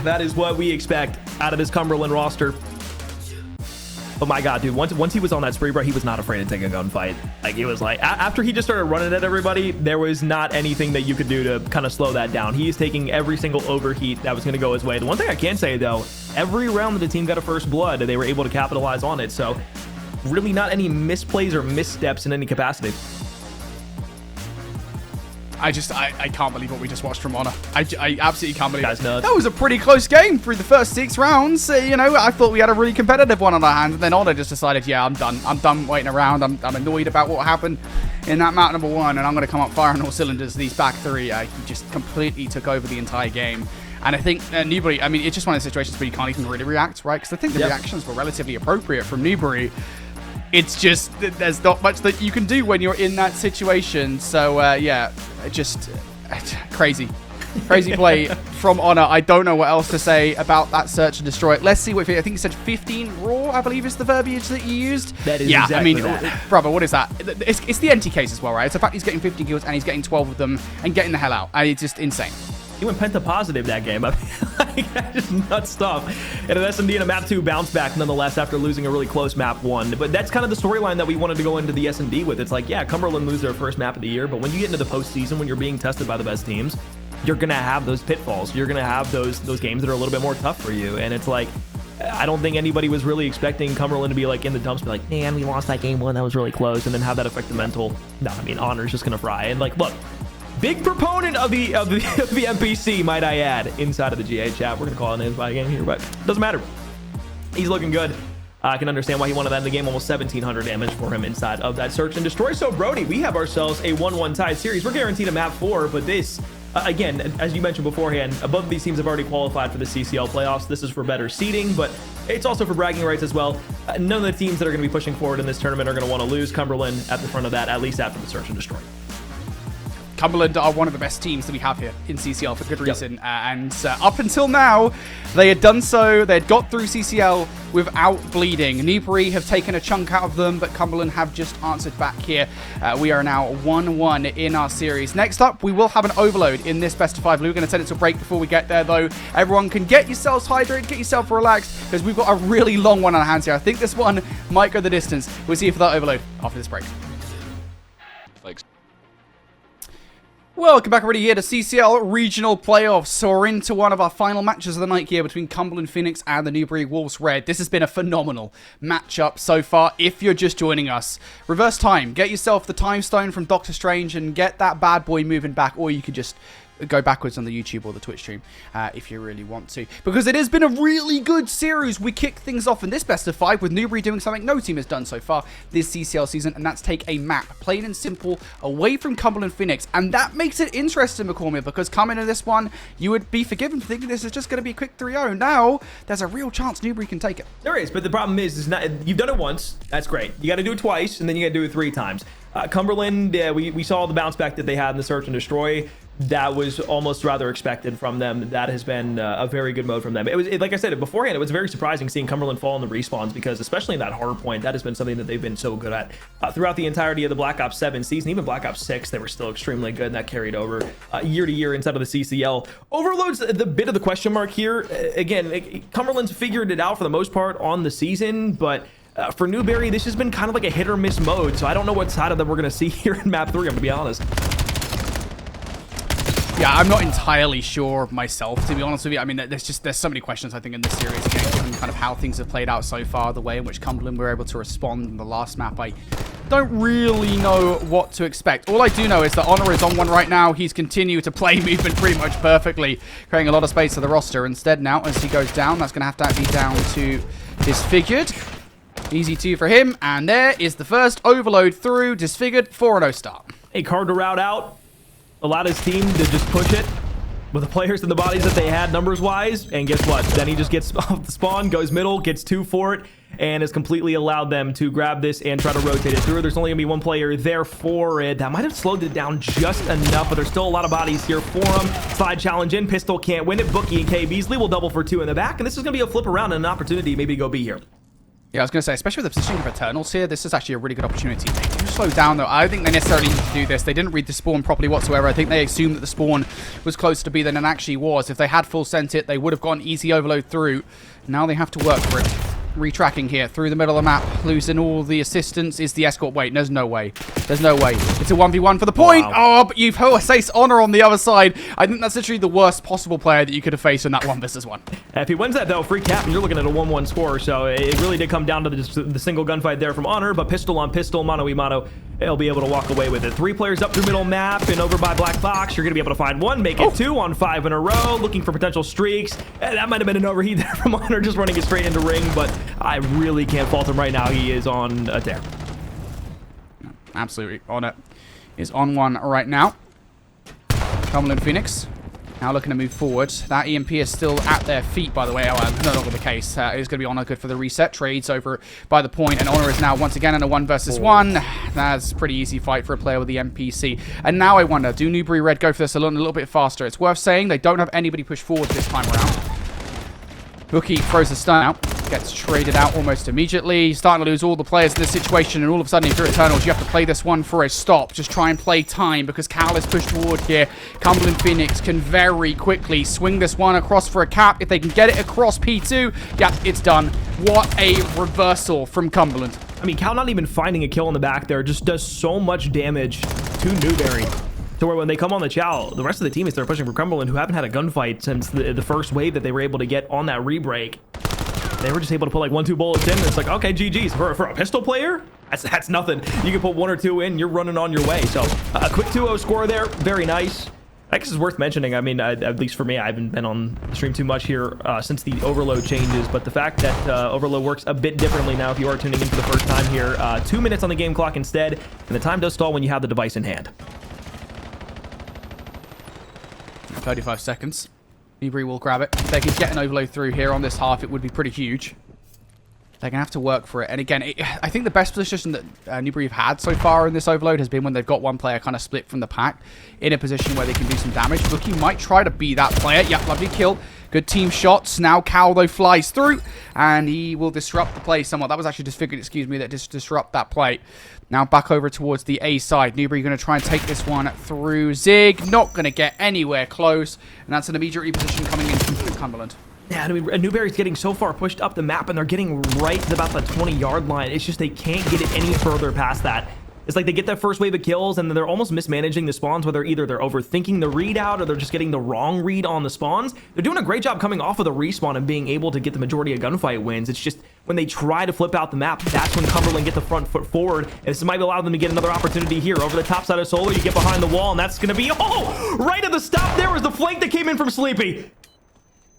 That is what we expect out of this Cumberland roster. But my God, dude, once he was on that spree, bro, he was not afraid to take a gunfight. Like, he was like, after he just started running at everybody, there was not anything that you could do to kind of slow that down. He is taking every single overheat that was going to go his way. The one thing I can say, though, every round that the team got a first blood, they were able to capitalize on it. So really not any misplays or missteps in any capacity. I can't believe what we just watched from Honor. I absolutely can't believe it. Nuts. That was a pretty close game through the first 6 rounds. You know, I thought we had a really competitive one on our hands, and then Honor just decided, yeah, I'm done. I'm done waiting around. I'm annoyed about what happened in that map number 1, and I'm going to come up firing all cylinders. These back 3, he just completely took over the entire game. And I think Newberry, I mean, it's just one of the situations where you can't even really react, right? Because I think the reactions were relatively appropriate from Newberry. It's just, there's not much that you can do when you're in that situation. So, yeah, just crazy. Crazy play from Honor. I don't know what else to say about that search and destroy. Let's see what, I think you said 15 raw, I believe is the verbiage that you used. That is exactly that. Brother, what is that? It's the NT case as well, right? It's the fact he's getting 15 kills and he's getting 12 of them and getting the hell out. And it's just insane. He went penta positive that game. I mean, like, just nuts stuff. And an SMD in a map 2 bounce back nonetheless after losing a really close map 1. But that's kind of the storyline that we wanted to go into the SMD with. It's like, yeah, Cumberland lose their first map of the year, but when you get into the postseason, when you're being tested by the best teams, you're gonna have those pitfalls. You're gonna have those games that are a little bit more tough for you. And it's like, I don't think anybody was really expecting Cumberland to be like in the dumps, be like, man, we lost that game 1, that was really close, and then have that affect the mental. No, I mean, Honor's just gonna fry. And like, look, big proponent of the NPC, might I add, inside of the GA chat. We're gonna call it an by game here, but it doesn't matter. He's looking good. I can understand why he wanted that in the game. Almost 1,700 damage for him inside of that search and destroy. So Brody, we have ourselves a 1-1 tied series. We're guaranteed a map 4, but this, again, as you mentioned beforehand, above these teams have already qualified for the CCL playoffs. This is for better seeding, but it's also for bragging rights as well. None of the teams that are going to be pushing forward in this tournament are going to want to lose. Cumberland at the front of that, at least after the search and destroy. Cumberland are one of the best teams that we have here in CCL for good reason. And up until now, they had done so. They had got through CCL without bleeding. Newberry have taken a chunk out of them, but Cumberland have just answered back here. We are now 1-1 in our series. Next up, we will have an overload in this best of 5. We're going to send it to a break before we get there, though. Everyone can get yourselves hydrated, get yourself relaxed, because we've got a really long one on our hands here. I think this one might go the distance. We'll see you for that overload after this break. Welcome back everybody here to CCL Regional Playoffs. So we're into one of our final matches of the night here between Cumberland Phoenix and the Newberry Wolves Red. This has been a phenomenal matchup so far if you're just joining us. Reverse time. Get yourself the time stone from Doctor Strange and get that bad boy moving back, or you could just go backwards on the YouTube or the Twitch stream if you really want to. Because it has been a really good series. We kick things off in this best of 5 with Newberry doing something no team has done so far this CCL season, and that's take a map, plain and simple, away from Cumberland Phoenix. And that makes it interesting, McCormick, because coming into this one, you would be forgiven for thinking this is just going to be a quick 3-0. Now, there's a real chance Newberry can take it. There is, but the problem is not, you've done it once. That's great. You got to do it twice, and then you got to do it 3 times. Cumberland, we saw the bounce back that they had in the Search and Destroy. That was almost rather expected from them. That has been a very good mode from them. Like I said beforehand, it was very surprising seeing Cumberland fall in the respawns, because especially in that hard point, that has been something that they've been so good at throughout the entirety of the Black Ops 7 season. Even Black Ops 6, they were still extremely good, and that carried over year to year inside of the CCL. Overload's the bit of the question mark here. Again, Cumberland's figured it out for the most part on the season, but for Newberry, this has been kind of like a hit or miss mode, so I don't know what side of them we're going to see here in map 3, I'm going to be honest. Yeah, I'm not entirely sure myself, to be honest with you. I mean, there's so many questions, I think, in this series, again, given kind of how things have played out so far, the way in which Cumberland were able to respond in the last map. I don't really know what to expect. All I do know is that Honor is on one right now. He's continued to play movement pretty much perfectly, creating a lot of space for the roster. Instead, now, as he goes down, that's going to have to be down to Disfigured. Easy 2 for him, and there is the first overload through. Disfigured, 4-0 start. A card to route out. Allowed his team to just push it with the players and the bodies that they had numbers-wise, and guess what? Then he just gets off the spawn, goes middle, gets 2 for it, and has completely allowed them to grab this and try to rotate it through. There's only going to be 1 player there for it. That might have slowed it down just enough, but there's still a lot of bodies here for him. Slide challenge in, Pistol can't win it. Bookie and K. Beasley will double for 2 in the back, and this is going to be a flip around and an opportunity maybe to go B here. Yeah, I was going to say, especially with the positioning of Eternals here, this is actually a really good opportunity. They do slow down, though. I don't think they necessarily need to do this. They didn't read the spawn properly whatsoever. I think they assumed that the spawn was closer to B than it actually was. If they had full sent it, they would have gotten easy overload through. Now they have to work for it. Retracking here through the middle of the map, losing all the assistance. Is the escort? Wait, there's no way. There's no way. It's a 1v1 for the point. Wow. Oh, but you've faced Honor on the other side. I think that's literally the worst possible player that you could have faced in that 1v1. If he wins that, though, free cap, and you're looking at a 1-1 score. So it really did come down to the single gunfight there from Honor, but pistol on pistol, mano y mano, he'll be able to walk away with it. 3 players up through middle map and over by Black Box. You're going to be able to find 1, make it 2 on 5 in a row, looking for potential streaks. That might have been an overheat there from Honor, just running it straight into ring, but I really can't fault him right now. He is on a tear. Absolutely. Honor is on one right now. Cumberland Phoenix now looking to move forward. That EMP is still at their feet, by the way. Oh, no longer the case. It's going to be Honor good for the reset. Trades over by the point, and Honor is now once again in a 1v1. That's a pretty easy fight for a player with the MPC. And now I wonder, do Newberry Red go for this a little bit faster? It's worth saying they don't have anybody push forward this time around. Bookie throws the stun out. Gets traded out almost immediately. He's starting to lose all the players in this situation, and all of a sudden, if you're Eternals, you have to play this one for a stop. Just try and play time, because Cal is pushed forward here. Cumberland Phoenix can very quickly swing this one across for a cap. If they can get it across P2, yeah, it's done. What a reversal from Cumberland. I mean, Cal not even finding a kill in the back there just does so much damage to Newberry. To where when they come on the chow, the rest of the team is there pushing for Cumberland, who haven't had a gunfight since the first wave that they were able to get on that re-break. They were just able to put like 1-2 bullets in, and it's like, okay, GG's. For a pistol player, that's nothing. You can put 1 or 2 in, you're running on your way. So a quick 2-0 score there, very nice. I guess it's worth mentioning. I mean, at least for me, I haven't been on the stream too much here since the overload changes, but the fact that overload works a bit differently now if you are tuning in for the first time here. 2 minutes on the game clock instead, and the time does stall when you have the device in hand. 35 seconds. Newberry will grab it. If they could get an overload through here on this half, it would be pretty huge. They're going to have to work for it. And again, I think the best position that Newberry have had so far in this overload has been when they've got one player kind of split from the pack in a position where they can do some damage. Bookie might try to be that player. Yep, lovely kill. Good team shots. Now Cal, though, flies through, and he will disrupt the play somewhat. That was actually disfigured, excuse me, that disrupt that play. Now back over towards the A side. Newberry going to try and take this one through Zig. Not going to get anywhere close, and that's an immediate reposition coming in from Cumberland. Yeah, I mean, Newberry's getting so far pushed up the map, and they're getting right to about the 20-yard line. It's just they can't get it any further past that. It's like they get that first wave of kills, and then they're almost mismanaging the spawns, whether either they're overthinking the readout or they're just getting the wrong read on the spawns. They're doing a great job coming off of the respawn and being able to get the majority of gunfight wins. It's just when they try to flip out the map, that's when Cumberland get the front foot forward, and this might allow them to get another opportunity here. Over the top side of Solar, you get behind the wall, and that's going to be, oh, right at the stop there was the flank that came in from Sleepy.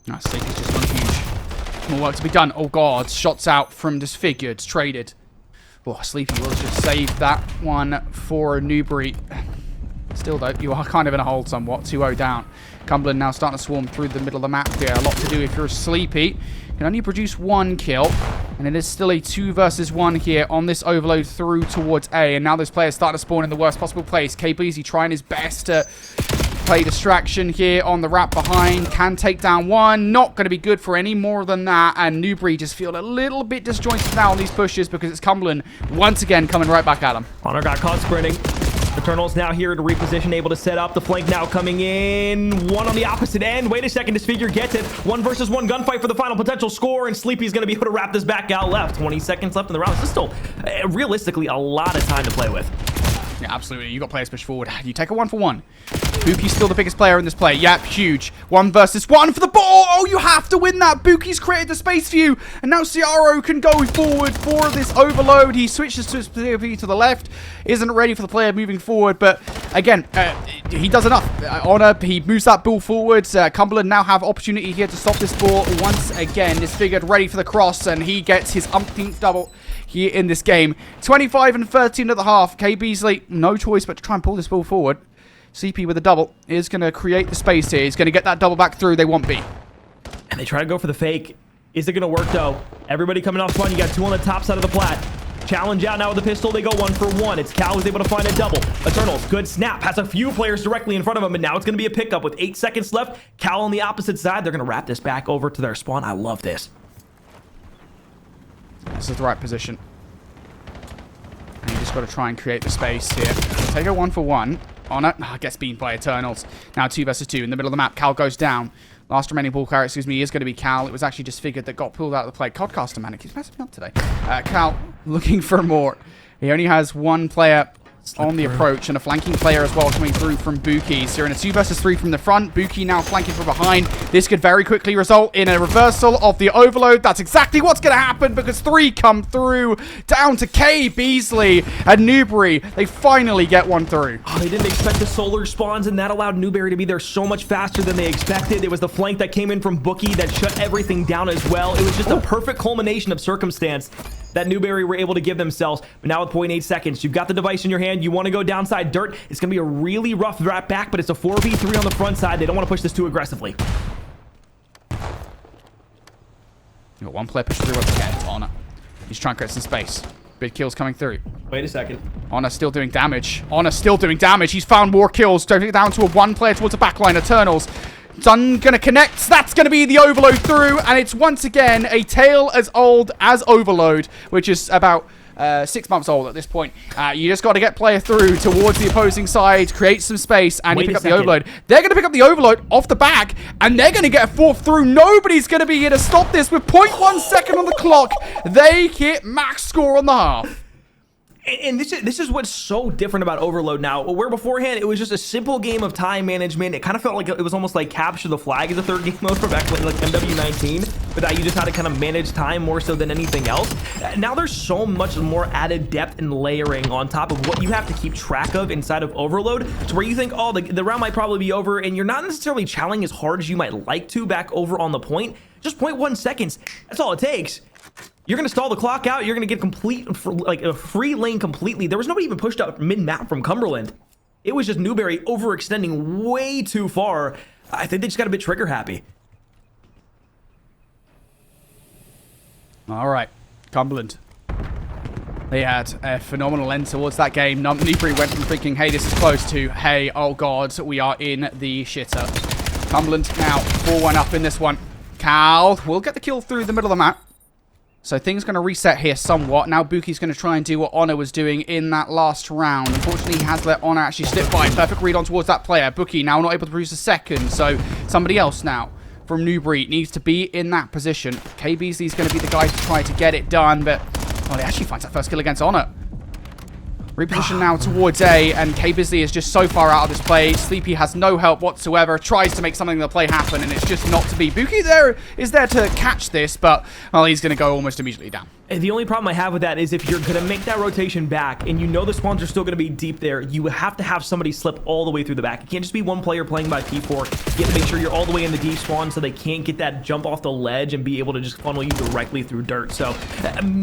No, Sleepy's just gone huge. More work to be done. Oh, God. Shots out from Disfigured. Traded. Oh, Sleepy will just save that one for Newberry. Still, though, you are kind of in a hold somewhat. 2-0 down. Cumberland now starting to swarm through the middle of the map here. A lot to do if you're Sleepy. Can only produce one kill. And it is still a 2 versus 1 here on this overload through towards A. And now this player starting to spawn in the worst possible place. KBZ trying his best to play distraction here on the wrap behind. Can take down one. Not going to be good for any more than that. And Newberry just feel a little bit disjointed now on these pushes because it's Cumberland once again coming right back at him. Honor got caught sprinting. Eternal's now here to reposition, able to set up. The flank now coming in. One on the opposite end. Wait a second. Disfigure gets it. 1 versus 1 gunfight for the final potential score. And Sleepy's going to be able to wrap this back out left. 20 seconds left in the round. This is still realistically a lot of time to play with. Yeah, absolutely. You got players push forward. You take a 1-for-1. Buki's still the biggest player in this play. Yep, huge. 1 versus 1 for the ball. Oh, you have to win that. Buki's created the space for you. And now Ciaro can go forward for this overload. He switches to his POV to the left. Isn't ready for the player moving forward. But again, he does enough. Honor, he moves that ball forward. Cumberland now have opportunity here to stop this ball once again. Disfigured, ready for the cross. And he gets his umpteenth double here in this game. 25 and 13 at the half. K. Beasley, no choice but to try and pull this ball forward. CP with a double is going to create the space here. He's going to get that double back through. They want B. And they try to go for the fake. Is it going to work, though? Everybody coming off front. You got 2 on the top side of the plat. Challenge out now with the pistol. They go 1-for-1. It's Cal who's able to find a double. Eternals, good snap. Has a few players directly in front of him, and now it's going to be a pickup with 8 seconds left. Cal on the opposite side. They're going to wrap this back over to their spawn. I love this. This is the right position. And you just got to try and create the space here. Take a 1-for-1. Honor gets beaten by Eternals. Now 2 versus 2 in the middle of the map. Cal goes down. Last remaining ball carrier, excuse me, is going to be Cal. It was actually Disfigured that got pulled out of the play. Codcaster, man, it keeps messing me up today. Cal looking for more. He only has 1 player on the approach and a flanking player as well coming through from Buki. So you're in a 2 versus 3 from the front. Buki now flanking from behind. This could very quickly result in a reversal of the overload. That's exactly what's going to happen because 3 come through down to K. Beasley and Newberry. They finally get one through. Oh, they didn't expect the solar spawns, and that allowed Newberry to be there so much faster than they expected. It was the flank that came in from Bookie that shut everything down as well. It was just a perfect culmination of circumstance that Newberry were able to give themselves. But now with 0.8 seconds, you've got the device in your hand. You want to go downside dirt. It's going to be a really rough wrap back, but it's a 4v3 on the front side. They don't want to push this too aggressively. You got 1 player push through once again. Honor. He's trying to create some space. Big kills coming through. Wait a second. Honor still doing damage. Honor still doing damage. He's found more kills. Taking it down to a 1 player towards the backline. Eternals. Sun gonna connect. That's gonna be the overload through, and it's once again a tale as old as Overload, which is about 6 months old at this point. You just got to get player through towards the opposing side, create some space, and you pick up the overload. They're going to pick up the overload off the back, and they're going to get a 4th through. Nobody's going to be here to stop this with 0.1 second on the clock. They hit max score on the half. And this is what's so different about Overload now, where beforehand it was just a simple game of time management. It kind of felt like it was almost like Capture the Flag as a 3rd game mode for back like MW19, but now you just had to kind of manage time more so than anything else. Now there's so much more added depth and layering on top of what you have to keep track of inside of Overload, to where you think, oh, the round might probably be over, and you're not necessarily challenging as hard as you might like to back over on the point. Just 0.1 seconds. That's all it takes. You're going to stall the clock out. You're going to get like a free lane completely. There was nobody even pushed out mid-map from Cumberland. It was just Newberry overextending way too far. I think they just got a bit trigger happy. All right. Cumberland. They had a phenomenal end towards that game. Newberry went from thinking, hey, this is close, to, hey, oh god, we are in the shitter. Cumberland now 4-1 up in this one. Cal will get the kill through the middle of the map. So things going to reset here somewhat. Now Buki's going to try and do what Honor was doing in that last round. Unfortunately, he has let Honor actually slip by. Perfect read on towards that player. Buki now not able to produce a second. So somebody else now from Newberry needs to be in that position. K Beasley's going to be the guy to try to get it done, but he actually finds that first kill against Honor. Reposition now towards A, and K Beasley is just so far out of this play. Sleepy has no help whatsoever, tries to make something in the play happen, and it's just not to be. Buki is there to catch this, but, well, he's going to go almost immediately down. And the only problem I have with that is if you're going to make that rotation back and you know the spawns are still going to be deep there, you have to have somebody slip all the way through the back. It can't just be one player playing by P4. You have to make sure you're all the way in the deep spawn so they can't get that jump off the ledge and be able to just funnel you directly through dirt. So,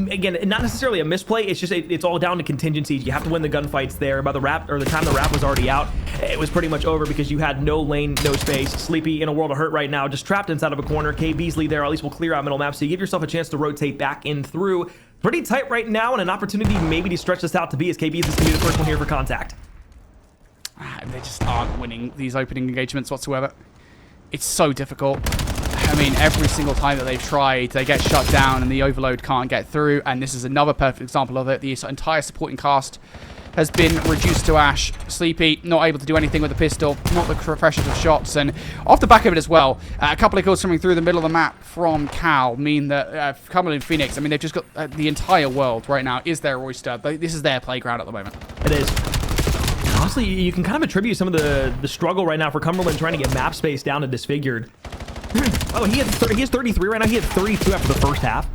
again, not necessarily a misplay. It's just it's all down to contingencies. You have to win the gunfights there. By the time the wrap was already out, it was pretty much over because you had no lane, no space. Sleepy in a world of hurt right now, just trapped inside of a corner. K Beasley there at least will clear out middle map, so you give yourself a chance to rotate back in through. Pretty tight right now, and an opportunity maybe to stretch this out to be as KB is going to be the first one here for contact. They just aren't winning these opening engagements whatsoever. It's so difficult. I mean, every single time that they've tried, they get shut down and the overload can't get through, and this is another perfect example of it. The entire supporting cast has been reduced to ash. Sleepy, not able to do anything with the pistol, not the freshest of shots, and off the back of it as well, a couple of kills coming through the middle of the map from Cal mean that Cumberland Phoenix, I mean, they've just got the entire world right now is their oyster, but this is their playground at the moment. It is. Honestly, you can kind of attribute some of the struggle right now for Cumberland trying to get map space down to disfigured. Oh, he has 33 right now. He had 32 after the first half.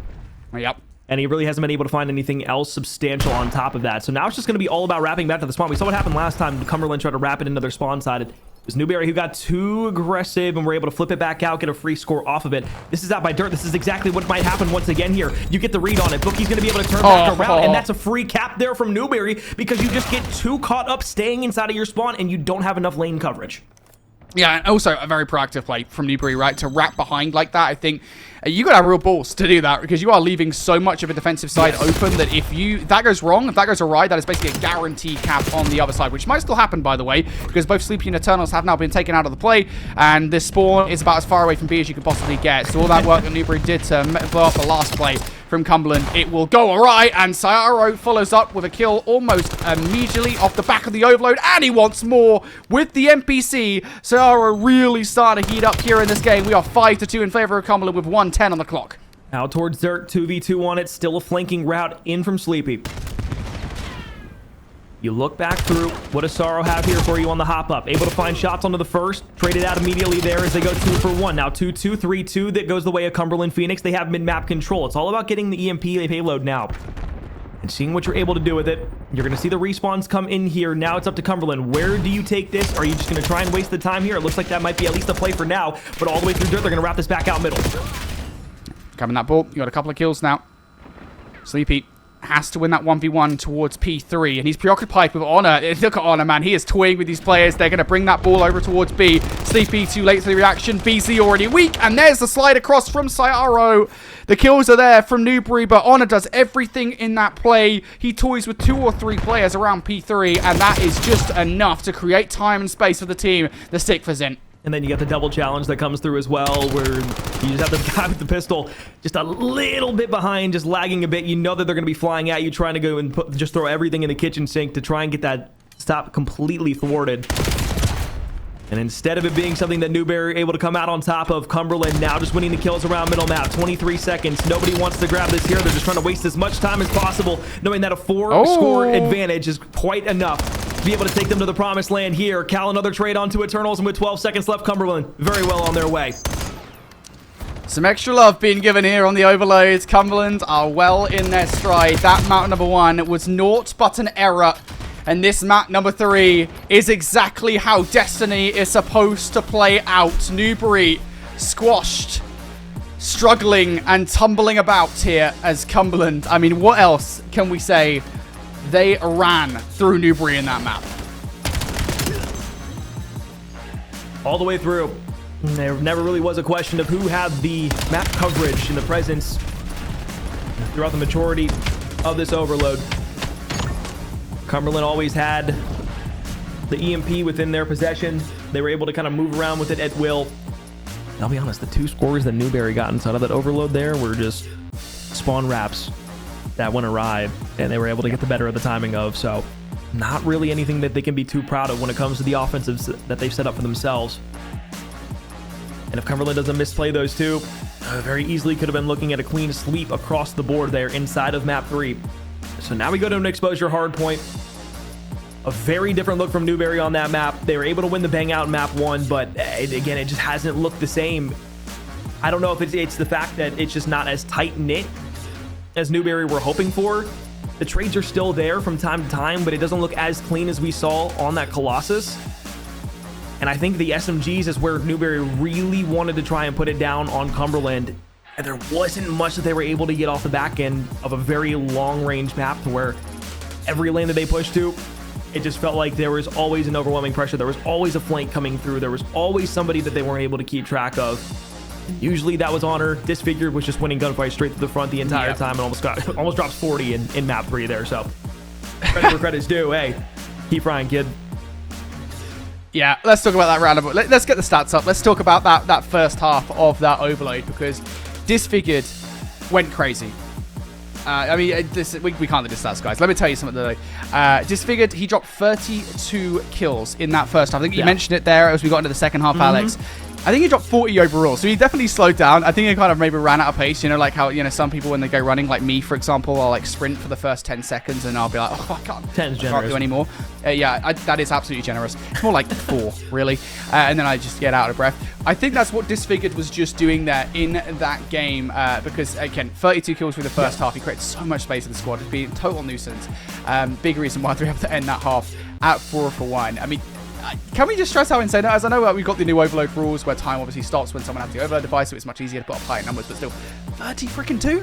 Yep. And he really hasn't been able to find anything else substantial on top of that. So now it's just going to be all about wrapping back to the spawn. We saw what happened last time. Cumberland tried to wrap it into their spawn side. It was Newberry who got too aggressive and were able to flip it back out, get a free score off of it. This is out by dirt. This is exactly what might happen once again here. You get the read on it. Bookie's going to be able to turn back around, and that's a free cap there from Newberry because you just get too caught up staying inside of your spawn and you don't have enough lane coverage. Yeah, and also a very proactive play from Newberry, right? To wrap behind like that, I think you got to have real balls to do that because you are leaving so much of a defensive side open that if that goes wrong, if that goes awry, that is basically a guaranteed cap on the other side, which might still happen, by the way, because both Sleepy and Eternals have now been taken out of the play, and this spawn is about as far away from B as you could possibly get. So all that work that Newberry did to blow up the last play from Cumberland, it will go awry, and Sayaro follows up with a kill almost immediately off the back of the overload, and he wants more with the NPC. Sayaro really starting to heat up here in this game. We are 5-2 in favor of Cumberland with 1:10 on the clock. Out towards dirt, 2v2 on it, still a flanking route in from Sleepy. You look back through, what does Sorrow have here for you on the hop up? Able to find shots onto the first, traded out immediately there as they go 2 for 1. Now 2-2, 3-2, that goes the way of Cumberland Phoenix. They have mid-map control. It's all about getting the EMP payload now and seeing what you're able to do with it. You're going to see the respawns come in here. Now it's up to Cumberland. Where do you take this? Are you just going to try and waste the time here? It looks like that might be at least a play for now, but all the way through dirt, they're going to wrap this back out middle. Coming that ball. You got a couple of kills now. Sleepy has to win that 1v1 towards P3, and he's preoccupied with Honor. Look at Honor, man. He is toying with these players. They're going to bring that ball over towards B. Sleepy too late for the reaction. BC already weak, and there's the slide across from Sayaro. The kills are there from Newberry, but Honor does everything in that play. He toys with 2 or 3 players around P3, and that is just enough to create time and space for the team. The stick for Zin. And then you get the double challenge that comes through as well, where you just have the guy with the pistol just a little bit behind, just lagging a bit. You know that they're going to be flying at you, trying to go and just throw everything in the kitchen sink to try and get that stop completely thwarted. And instead of it being something that Newberry able to come out on top of, Cumberland now just winning the kills around middle map. 23 seconds. Nobody wants to grab this here. They're just trying to waste as much time as possible, knowing that a 4-score advantage is quite enough to be able to take them to the promised land here. Cal another trade onto Eternals, and with 12 seconds left, Cumberland very well on their way. Some extra love being given here on the overloads. Cumberland are well in their stride. That map number 1 was naught but an error. And this map number 3 is exactly how Destiny is supposed to play out. Newberry squashed, struggling and tumbling about here as Cumberland. I mean, what else can we say? They ran through Newberry in that map. All the way through. There never really was a question of who had the map coverage and the presence throughout the majority of this overload. Cumberland always had the EMP within their possession. They were able to kind of move around with it at will. I'll be honest, the 2 scores that Newberry got inside of that overload there were just spawn wraps that went awry, and they were able to get the better of the timing of. So not really anything that they can be too proud of when it comes to the offensives that they've set up for themselves. And if Cumberland doesn't misplay those 2, very easily could have been looking at a clean sweep across the board there inside of map 3. So now we go to an exposure hard point. A very different look from Newberry on that map. They were able to win the bang out in map 1, but again, it just hasn't looked the same. I don't know if it's the fact that it's just not as tight-knit as Newberry were hoping for. The trades are still there from time to time, but it doesn't look as clean as we saw on that Colossus. And I think the SMGs is where Newberry really wanted to try and put it down on Cumberland. And there wasn't much that they were able to get off the back end of a very long-range map to where every lane that they pushed to, it just felt like there was always an overwhelming pressure. There was always a flank coming through. There was always somebody that they weren't able to keep track of. Usually that was Honor. Disfigured was just winning gunfights straight to the front the entire time and almost drops 40 in map 3 there. So credit where credit's due. Hey, keep frying, kid. Yeah, let's talk about that roundabout. Let's get the stats up. Let's talk about that first half of that overload, because Disfigured went crazy. I mean, we can't do the stats, guys. Let me tell you something, though. Disfigured, he dropped 32 kills in that first half. I think you mentioned it there as we got into the second half, Alex. I think he dropped 40 overall, so he definitely slowed down. I think he kind of maybe ran out of pace, you know, like how, you know, some people when they go running, like me, for example, I'll like sprint for the first 10 seconds and I'll be like, oh, I can't do any more. Yeah, that is absolutely generous. It's more like 4, really. And then I just get out of breath. I think that's what Disfigured was just doing there in that game, because, again, 32 kills through the first half. He created so much space in the squad. It's been a total nuisance. Big reason why they were able to end that half at 4-for-1. I mean, can we just stress how insane that is? I know we've got the new overload rules where time obviously stops when someone has the overload device, so it's much easier to put up higher numbers, but still, 32?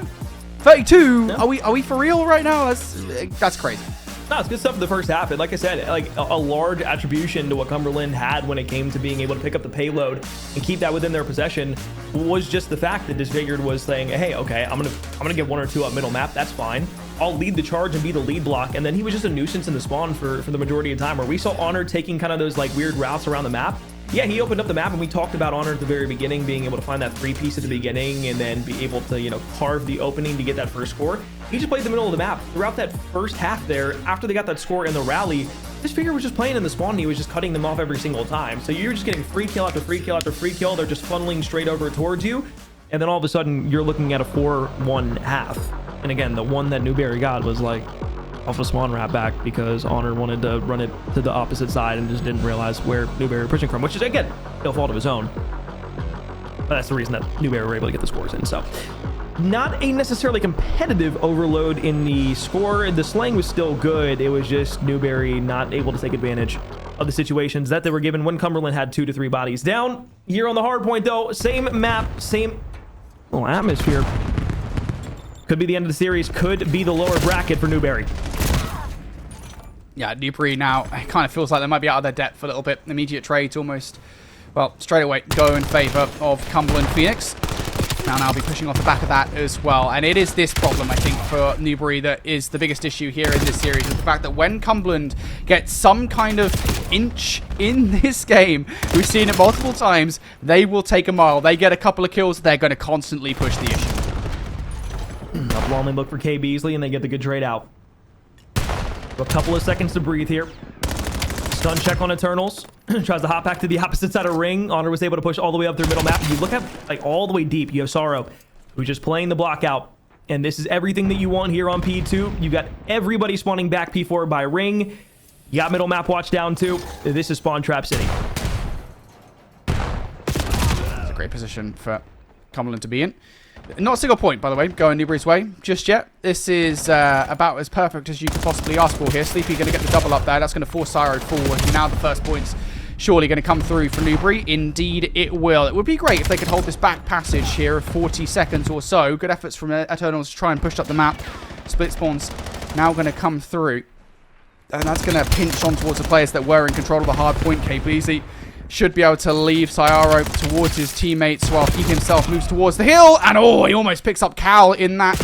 32? No. Are we for real right now? That's crazy. No, it's good stuff in the first half. And like I said, like a large attribution to what Cumberland had when it came to being able to pick up the payload and keep that within their possession was just the fact that Disfigured was saying, hey, okay, I'm gonna get 1 or 2 up middle map. That's fine. I'll lead the charge and be the lead block. And then he was just a nuisance in the spawn for the majority of the time, where we saw Honor taking kind of those like weird routes around the map. Yeah, he opened up the map, and we talked about Honor at the very beginning, being able to find that 3-piece at the beginning and then be able to, you know, carve the opening to get that first score. He just played the middle of the map throughout that first half there. After they got that score in the rally, Disfigured was just playing in the spawn, and he was just cutting them off every single time. So you're just getting free kill after free kill after free kill. They're just funneling straight over towards you. And then all of a sudden, you're looking at a 4-1 half. And again, the one that Newberry got was like off a spawn wrap back because Honor wanted to run it to the opposite side and just didn't realize where Newberry were pushing from, which is, again, no fault of his own. But that's the reason that Newberry were able to get the scores in. So not a necessarily competitive overload in the score. The slang was still good. It was just Newberry not able to take advantage of the situations that they were given when Cumberland had 2 to 3 bodies down. Here on the hard point, though, same map, same little atmosphere. Could be the end of the series. Could be the lower bracket for Newberry. Yeah, Newberry now, it kind of feels like they might be out of their depth a little bit. Immediate trades almost, well, straight away go in favor of Cumberland Phoenix. Now I'll be pushing off the back of that as well. And it is this problem, I think, for Newberry that is the biggest issue here in this series, is the fact that when Cumberland gets some kind of inch in this game, we've seen it multiple times, they will take a mile. They get a couple of kills, they're going to constantly push the issue. Overwhelming look for K Beasley, and they get the good trade out. A couple of seconds to breathe here. Stun check on Eternals. Tries to hop back to the opposite side of ring. Honor was able to push all the way up their middle map. You look at, like, all the way deep. You have Sorrow, who's just playing the block out. And this is everything that you want here on P2. You've got everybody spawning back P4 by ring. You got middle map watch down, too. This is Spawn Trap City. It's a great position for Cumberland to be in. Not a single point, by the way, going Newberry's way just yet. This is about as perfect as you could possibly ask for here. Sleepy going to get the double up there. That's going to force Syro forward. Now the first point's surely going to come through for Newberry. Indeed, it will. It would be great if they could hold this back passage here of 40 seconds or so. Good efforts from Eternals to try and push up the map. Split spawns now going to come through. And that's going to pinch on towards the players that were in control of the hard point. K Beasley should be able to leave Syro towards his teammates while he himself moves towards the hill. And oh, he almost picks up Cal in that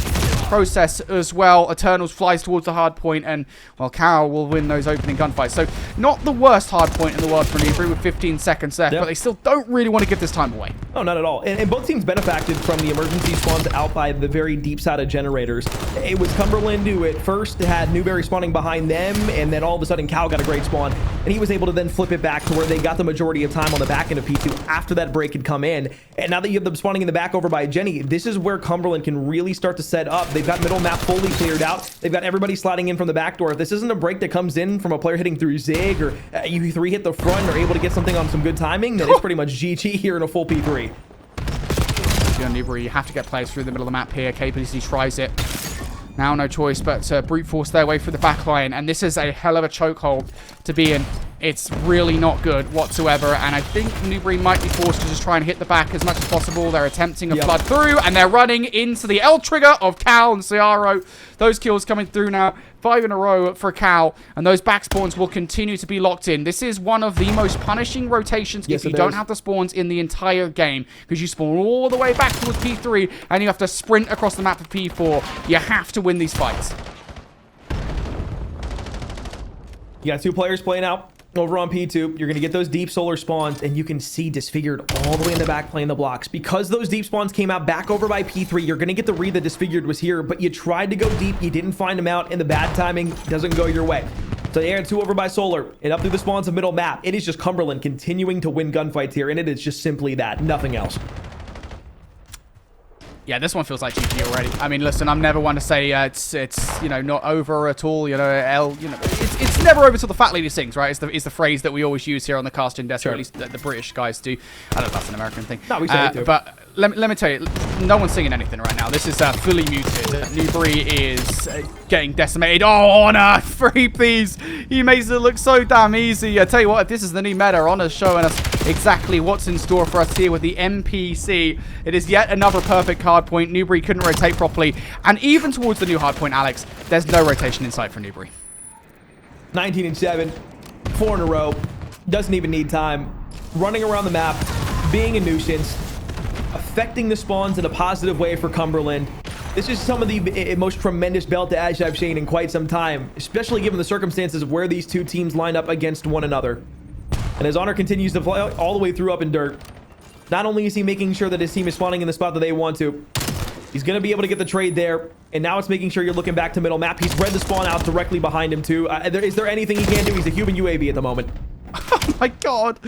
process as well. Eternals flies towards the hard point, and, well, Carol will win those opening gunfights. So, not the worst hard point in the world for Newberry with 15 seconds left, but they still don't really want to give this time away. Oh, not at all. And both teams benefited from the emergency spawns out by the very deep side of generators. It was Cumberland who at first had Newberry spawning behind them, and then all of a sudden Cal got a great spawn, and he was able to then flip it back to where they got the majority of time on the back end of P2 after that break had come in. And now that you have them spawning in the back over by Jenny, this is where Cumberland can really start to set up. They've got middle map fully cleared out. They've got everybody sliding in from the back door. If this isn't a break that comes in from a player hitting through Zig, or you three hit the front and are able to get something on some good timing, then it's pretty much GG here in a full P3. Newberry, you have to get players through the middle of the map here. KBC tries it. Now no choice but to brute force their way through the back line, and this is a hell of a chokehold to be in. It's really not good whatsoever, and I think Newberry might be forced to just try and hit the back as much as possible. They're attempting a flood through, and they're running into the L trigger of Cal and Ciaro. Those kills coming through now, 5 in a row for Cal, and those back spawns will continue to be locked in. This is one of the most punishing rotations if you don't have the spawns in the entire game, because you spawn all the way back towards P3, and you have to sprint across the map for P4. You have to win these fights. You got two players playing out over on P2. You're going to get those deep solar spawns, and you can see Disfigured all the way in the back playing the blocks. Because those deep spawns came out back over by P3, you're going to get the read that Disfigured was here, but you tried to go deep, you didn't find him out, and the bad timing doesn't go your way. So they had two over by Solar, and up through the spawns of middle map. It is just Cumberland continuing to win gunfights here, and it is just simply that, nothing else. Yeah, this one feels like GG already. I mean, listen, I'm never one to say it's you know, not over at all. You know, it's never over till the fat lady sings, right? It's the phrase that we always use here on the casting desk, or at least the British guys do. I don't know if that's an American thing. No, we say it too. But let me tell you, no one's singing anything right now. This is fully muted. Newberry is getting decimated. Oh, Honor, 3 Ps. He makes it look so damn easy. I tell you what, if this is the new meta, Honor's showing us exactly what's in store for us here with the NPC. It is yet another perfect hard point. Newberry couldn't rotate properly. And even towards the new hard point, Alex, there's no rotation in sight for Newberry. 19-7, 4 in a row. Doesn't even need time. Running around the map, being a nuisance, affecting the spawns in a positive way for Cumberland. This is some of the most tremendous belt edge I've seen in quite some time, especially given the circumstances of where these two teams line up against one another. And as Honor continues to play all the way through up in dirt, not only is he making sure that his team is spawning in the spot that they want to, he's going to be able to get the trade there. And now it's making sure you're looking back to middle map. He's read the spawn out directly behind him too. Is there anything he can do? He's a human UAV at the moment. Oh my god.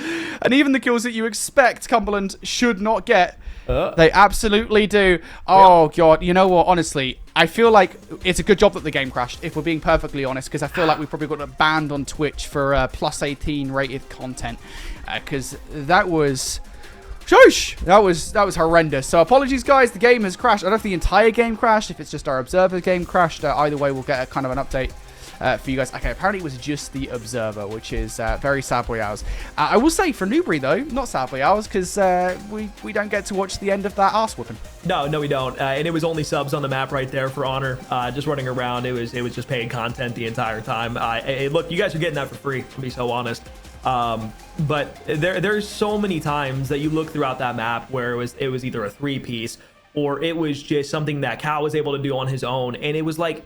And even the kills that you expect Cumberland should not get, they absolutely do. Oh god, you know what, honestly, I feel like it's a good job that the game crashed, if we're being perfectly honest, because I feel like we probably got banned on Twitch for plus 18 rated content, because that was... Shush! That was horrendous. So apologies, guys. The game has crashed. I don't know if the entire game crashed, if it's just our Observer game crashed. Either way, we'll get a kind of an update for you guys. Okay, apparently it was just the Observer, which is very sad boy hours. I will say for Newberry, though, not sad boy hours, because we don't get to watch the end of that arse whooping. No, we don't. And it was only subs on the map right there for Honor. Just running around. It was just paid content the entire time. Look, you guys are getting that for free, to be so honest. But there's so many times that you look throughout that map where it was either a 3-piece or it was just something that Cal was able to do on his own, and it was like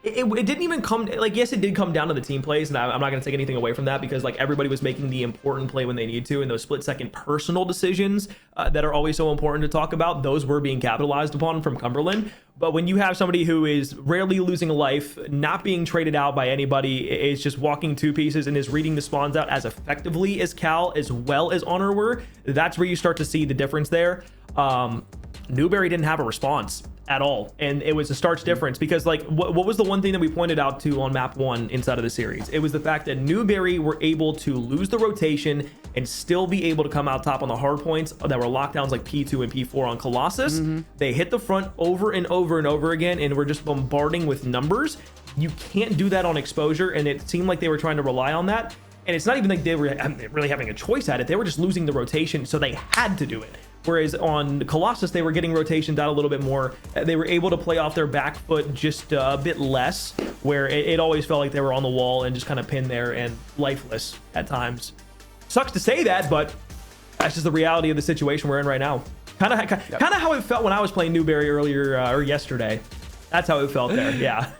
it didn't even come, like, yes, it did come down to the team plays, and I'm not going to take anything away from that, because like everybody was making the important play when they need to, and those split-second personal decisions that are always so important to talk about, those were being capitalized upon from Cumberland. But when you have somebody who is rarely losing a life, not being traded out by anybody, is just walking 2 pieces and is reading the spawns out as effectively as Cal as well as Honor were, that's where you start to see the difference there. Newberry didn't have a response at all, and it was a stark difference, because like what was the one thing that we pointed out to on map 1 inside of the series? It was the fact that Newberry were able to lose the rotation and still be able to come out top on the hard points that were lockdowns like P2 and P4 on Colossus. They hit the front over and over and over again, and we're just bombarding with numbers. You can't do that on exposure, and it seemed like they were trying to rely on that. And it's not even like they were really having a choice at it. They were just losing the rotation, so they had to do it. Whereas on Colossus, they were getting rotations out a little bit more. They were able to play off their back foot just a bit less, where it always felt like they were on the wall and just kind of pinned there and lifeless at times. Sucks to say that, but that's just the reality of the situation we're in right now. Kind of how it felt when I was playing Newberry earlier or yesterday. That's how it felt there. Yeah.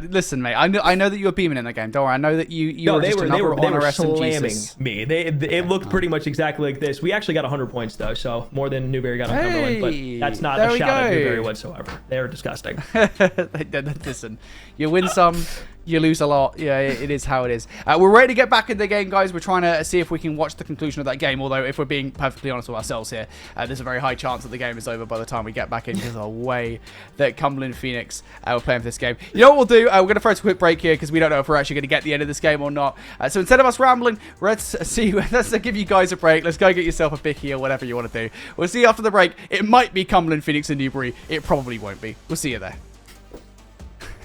Listen, mate. I know that you were beaming in the game. Don't worry. I know that you were just they were SMG slamming Jesus. me. It looked pretty much exactly like this. We actually got 100 points though, so more than Newberry got on Cumberland. But that's not a shout at Newberry whatsoever. They were disgusting. Listen, you win some, you lose a lot. Yeah, it is how it is. We're ready to get back in the game, guys. We're trying to see if we can watch the conclusion of that game. Although, if we're being perfectly honest with ourselves here, there's a very high chance that the game is over by the time we get back in because of the way that Cumberland Phoenix were playing for this game. You know what we'll do? We're going to throw a quick break here because we don't know if we're actually going to get the end of this game or not. So instead of us rambling, let's give you guys a break. Let's go get yourself a bicky or whatever you want to do. We'll see you after the break. It might be Cumberland Phoenix and Newberry. It probably won't be. We'll see you there.